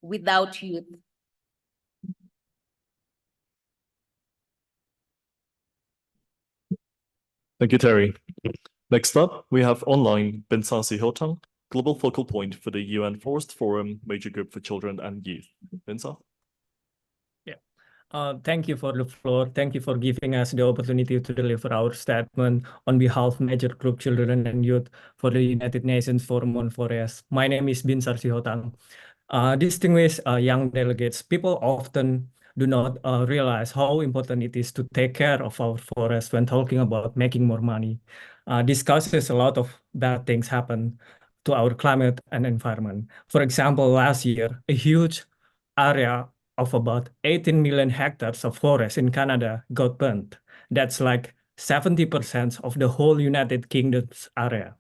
without youth. Thank you, Terry. Next up, we have online Bensasi Hotang, Global Focal Point for the UN Forest Forum Major Group for Children and Youth. Bensa? Thank you for the floor. Thank you for giving us the opportunity to deliver our statement on behalf of Major Group Children and Youth for the United Nations Forum on Forest. My name is Bin Sarsihotang. Distinguished young delegates, people often do not realize how important it is to take care of our forests when talking about making more money. This causes a lot of bad things happen to our climate and environment. For example, last year, a huge area of about 18 million hectares of forest in Canada got burnt. That's like 70% of the whole United Kingdom's area.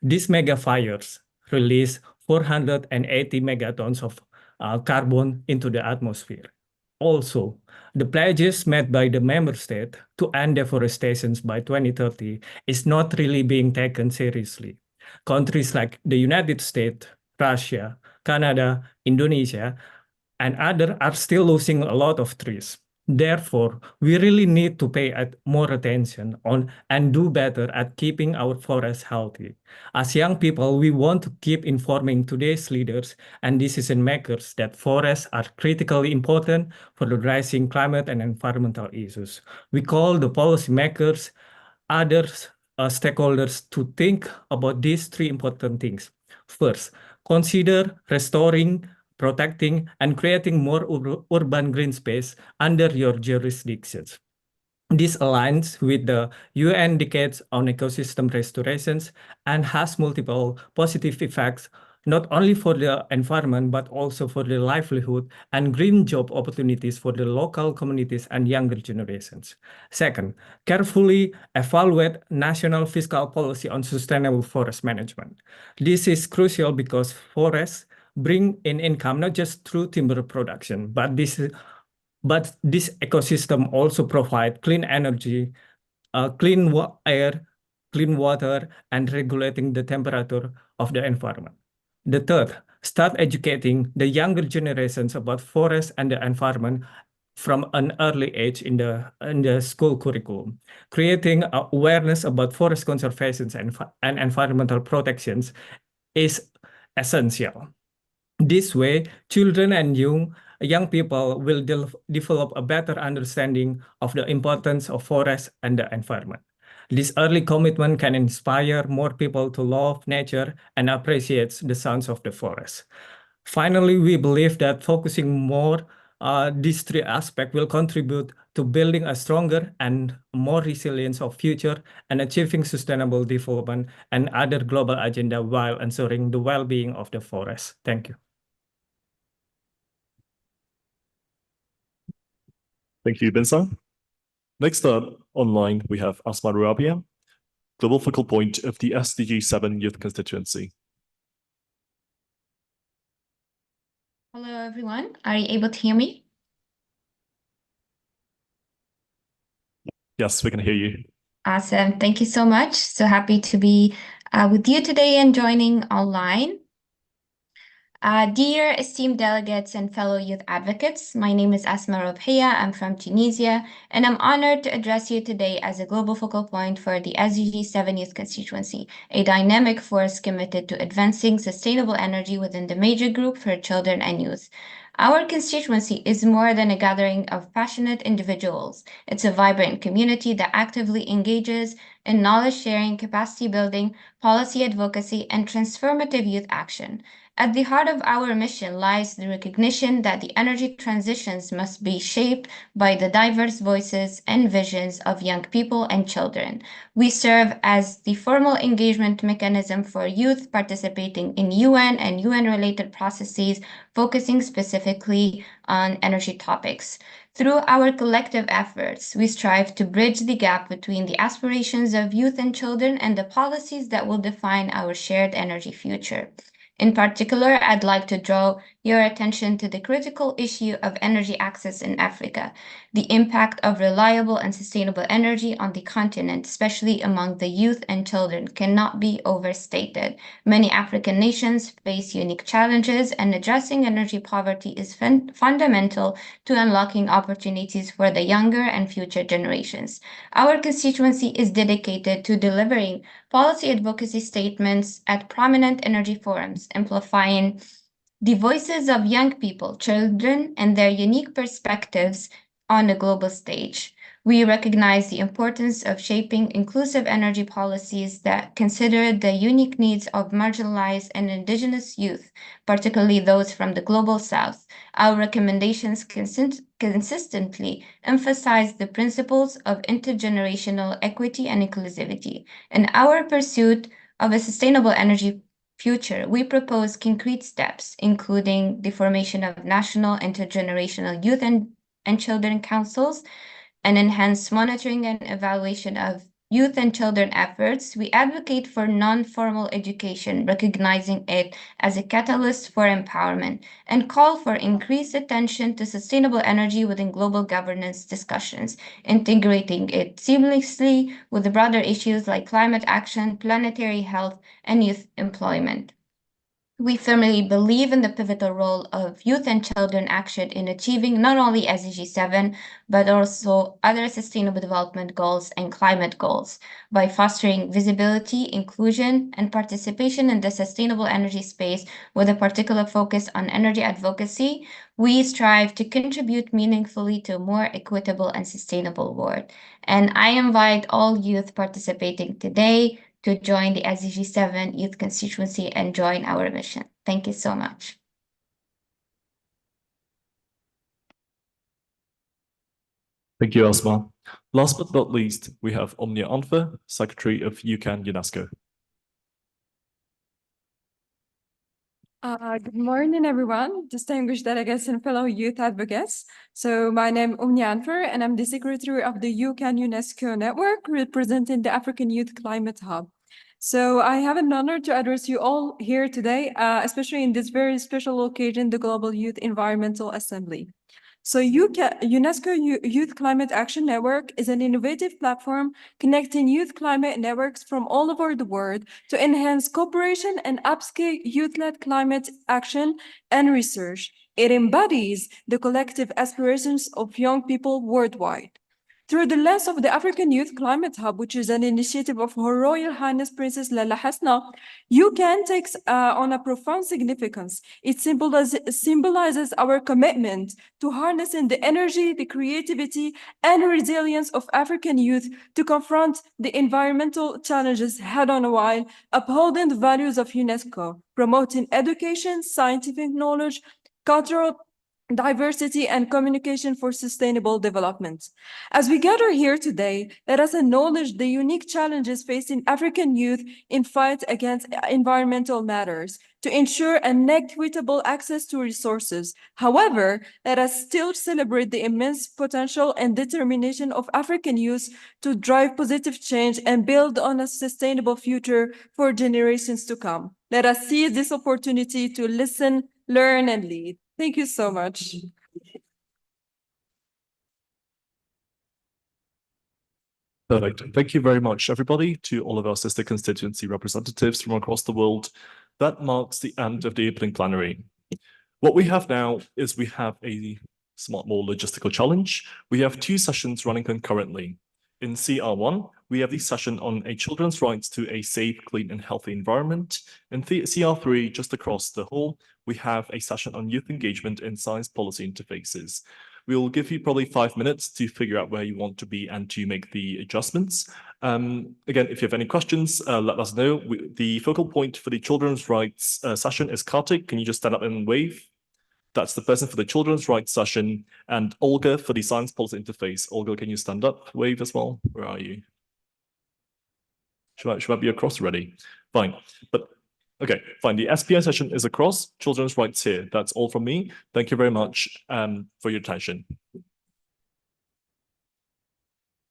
These mega fires release 480 megatons of carbon into the atmosphere. Also, the pledges made by the member state to end deforestation by 2030 is not really being taken seriously. Countries like the United States, Russia, Canada, Indonesia, and others are still losing a lot of trees. Therefore, we really need to pay more attention on and do better at keeping our forests healthy. As young people, we want to keep informing today's leaders and decision makers that forests are critically important for the rising climate and environmental issues. We call the policymakers, others, stakeholders to think about these three important things. First, consider restoring, protecting, and creating more urban green space under your jurisdictions. This aligns with the UN Decades on Ecosystem Restorations and has multiple positive effects, not only for the environment, but also for the livelihood and green job opportunities for the local communities and younger generations. Second, carefully evaluate national fiscal policy on sustainable forest management. This is crucial because forests bring in income not just through timber production, but this ecosystem also provide clean energy, clean air, clean water, and regulating the temperature of the environment. The third, start educating the younger generations about forests and the environment from an early age in the school curriculum. Creating awareness about forest conservation and environmental protections is essential. This way, children and young people will develop a better understanding of the importance of forests and the environment. This early commitment can inspire more people to love nature and appreciate the sounds of the forest. Finally, we believe that focusing more these three aspects will contribute to building a stronger and more resilient of future and achieving sustainable development and other global agenda while ensuring the well-being of the forest. Thank you. Thank you, Bensa. Next up, online, we have Asma Rabia, Global Focal Point of the SDG 7 Youth Constituency. Hello, everyone. Are you able to hear me? Yes, we can hear you. Awesome. Thank you so much. So happy to be with you today and joining online. Dear esteemed delegates and fellow youth advocates, my name is Asma Robhia. I'm from Tunisia, and I'm honored to address you today as a global focal point for the SDG 7 Youth Constituency, a dynamic force committed to advancing sustainable energy within the major group for children and youth. Our constituency is more than a gathering of passionate individuals. It's a vibrant community that actively engages in knowledge sharing, capacity building, policy advocacy, and transformative youth action. At the heart of our mission lies the recognition that the energy transitions must be shaped by the diverse voices and visions of young people and children. We serve as the formal engagement mechanism for youth participating in UN and UN-related processes, focusing specifically on energy topics. Through our collective efforts, we strive to bridge the gap between the aspirations of youth and children and the policies that will define our shared energy future. In particular, I'd like to draw your attention to the critical issue of energy access in Africa. The impact of reliable and sustainable energy on the continent, especially among the youth and children, cannot be overstated. Many African nations face unique challenges, and addressing energy poverty is fundamental to unlocking opportunities for the younger and future generations. Our constituency is dedicated to delivering policy advocacy statements at prominent energy forums, amplifying the voices of young people, children, and their unique perspectives on a global stage. We recognize the importance of shaping inclusive energy policies that consider the unique needs of marginalized and indigenous youth, particularly those from the global south. Our recommendations consistently emphasize the principles of intergenerational equity and inclusivity. In our pursuit of a sustainable energy future, we propose concrete steps, including the formation of national intergenerational youth and children councils, and enhanced monitoring and evaluation of youth and children efforts. We advocate for non-formal education, recognizing it as a catalyst for empowerment, and call for increased attention to sustainable energy within global governance discussions, integrating it seamlessly with the broader issues like climate action, planetary health, and youth employment. We firmly believe in the pivotal role of youth and children action in achieving not only SDG 7, but also other sustainable development goals and climate goals. By fostering visibility, inclusion, and participation in the sustainable energy space with a particular focus on energy advocacy, we strive to contribute meaningfully to a more equitable and sustainable world. And I invite all youth participating today to join the SDG 7 Youth Constituency and join our mission. Thank you so much. Thank you, Asma. Last but not least, we have Omnia Anfer, Secretary of UCAN UNESCO. Good morning, everyone, distinguished delegates and fellow youth advocates. So my name is Omnia Anfer, and I'm the Secretary of the UCAN UNESCO Network, representing the African Youth Climate Hub. So I have an honor to address you all here today, especially in this very special occasion, the Global Youth Environmental Assembly. So UNESCO Youth Climate Action Network is an innovative platform connecting youth climate networks from all over the world to enhance cooperation and upscale youth-led climate action and research. It embodies the collective aspirations of young people worldwide. Through the lens of the African Youth Climate Hub, which is an initiative of Her Royal Highness Princess Lala Hasna, UCAN takes on a profound significance. It symbolizes our commitment to harnessing the energy, the creativity, and resilience of African youth to confront the environmental challenges head-on while upholding the values of UNESCO, promoting education, scientific knowledge, cultural diversity, and communication for sustainable development. As we gather here today, let us acknowledge the unique challenges facing African youth in fight against environmental matters to ensure an equitable access to resources. However, let us still celebrate the immense potential and determination of African youth to drive positive change and build on a sustainable future for generations to come. Let us seize this opportunity to listen, learn, and lead. Thank you so much. Perfect. Thank you very much, everybody, to all of our sister constituency representatives from across the world. That marks the end of the opening plenary. What we have now is we have a somewhat more logistical challenge. We have 2 sessions running concurrently. In CR1, we have the session on a children's rights to a safe, clean, and healthy environment. In CR3, just across the hall, we have a session on youth engagement in science policy interfaces. We'll give you probably 5 minutes to figure out where you want to be and to make the adjustments. Again, if you have any questions, let us know. The focal point for the children's rights session is Kartik. Can you just stand up and wave? That's the person for the children's rights session, and Olga for the science policy interface. Olga, can you stand up, wave as well? Where are you? Should I be across already? Fine, but okay, fine. The SPI session is across, children's rights here. That's all from me. Thank you very much for your attention.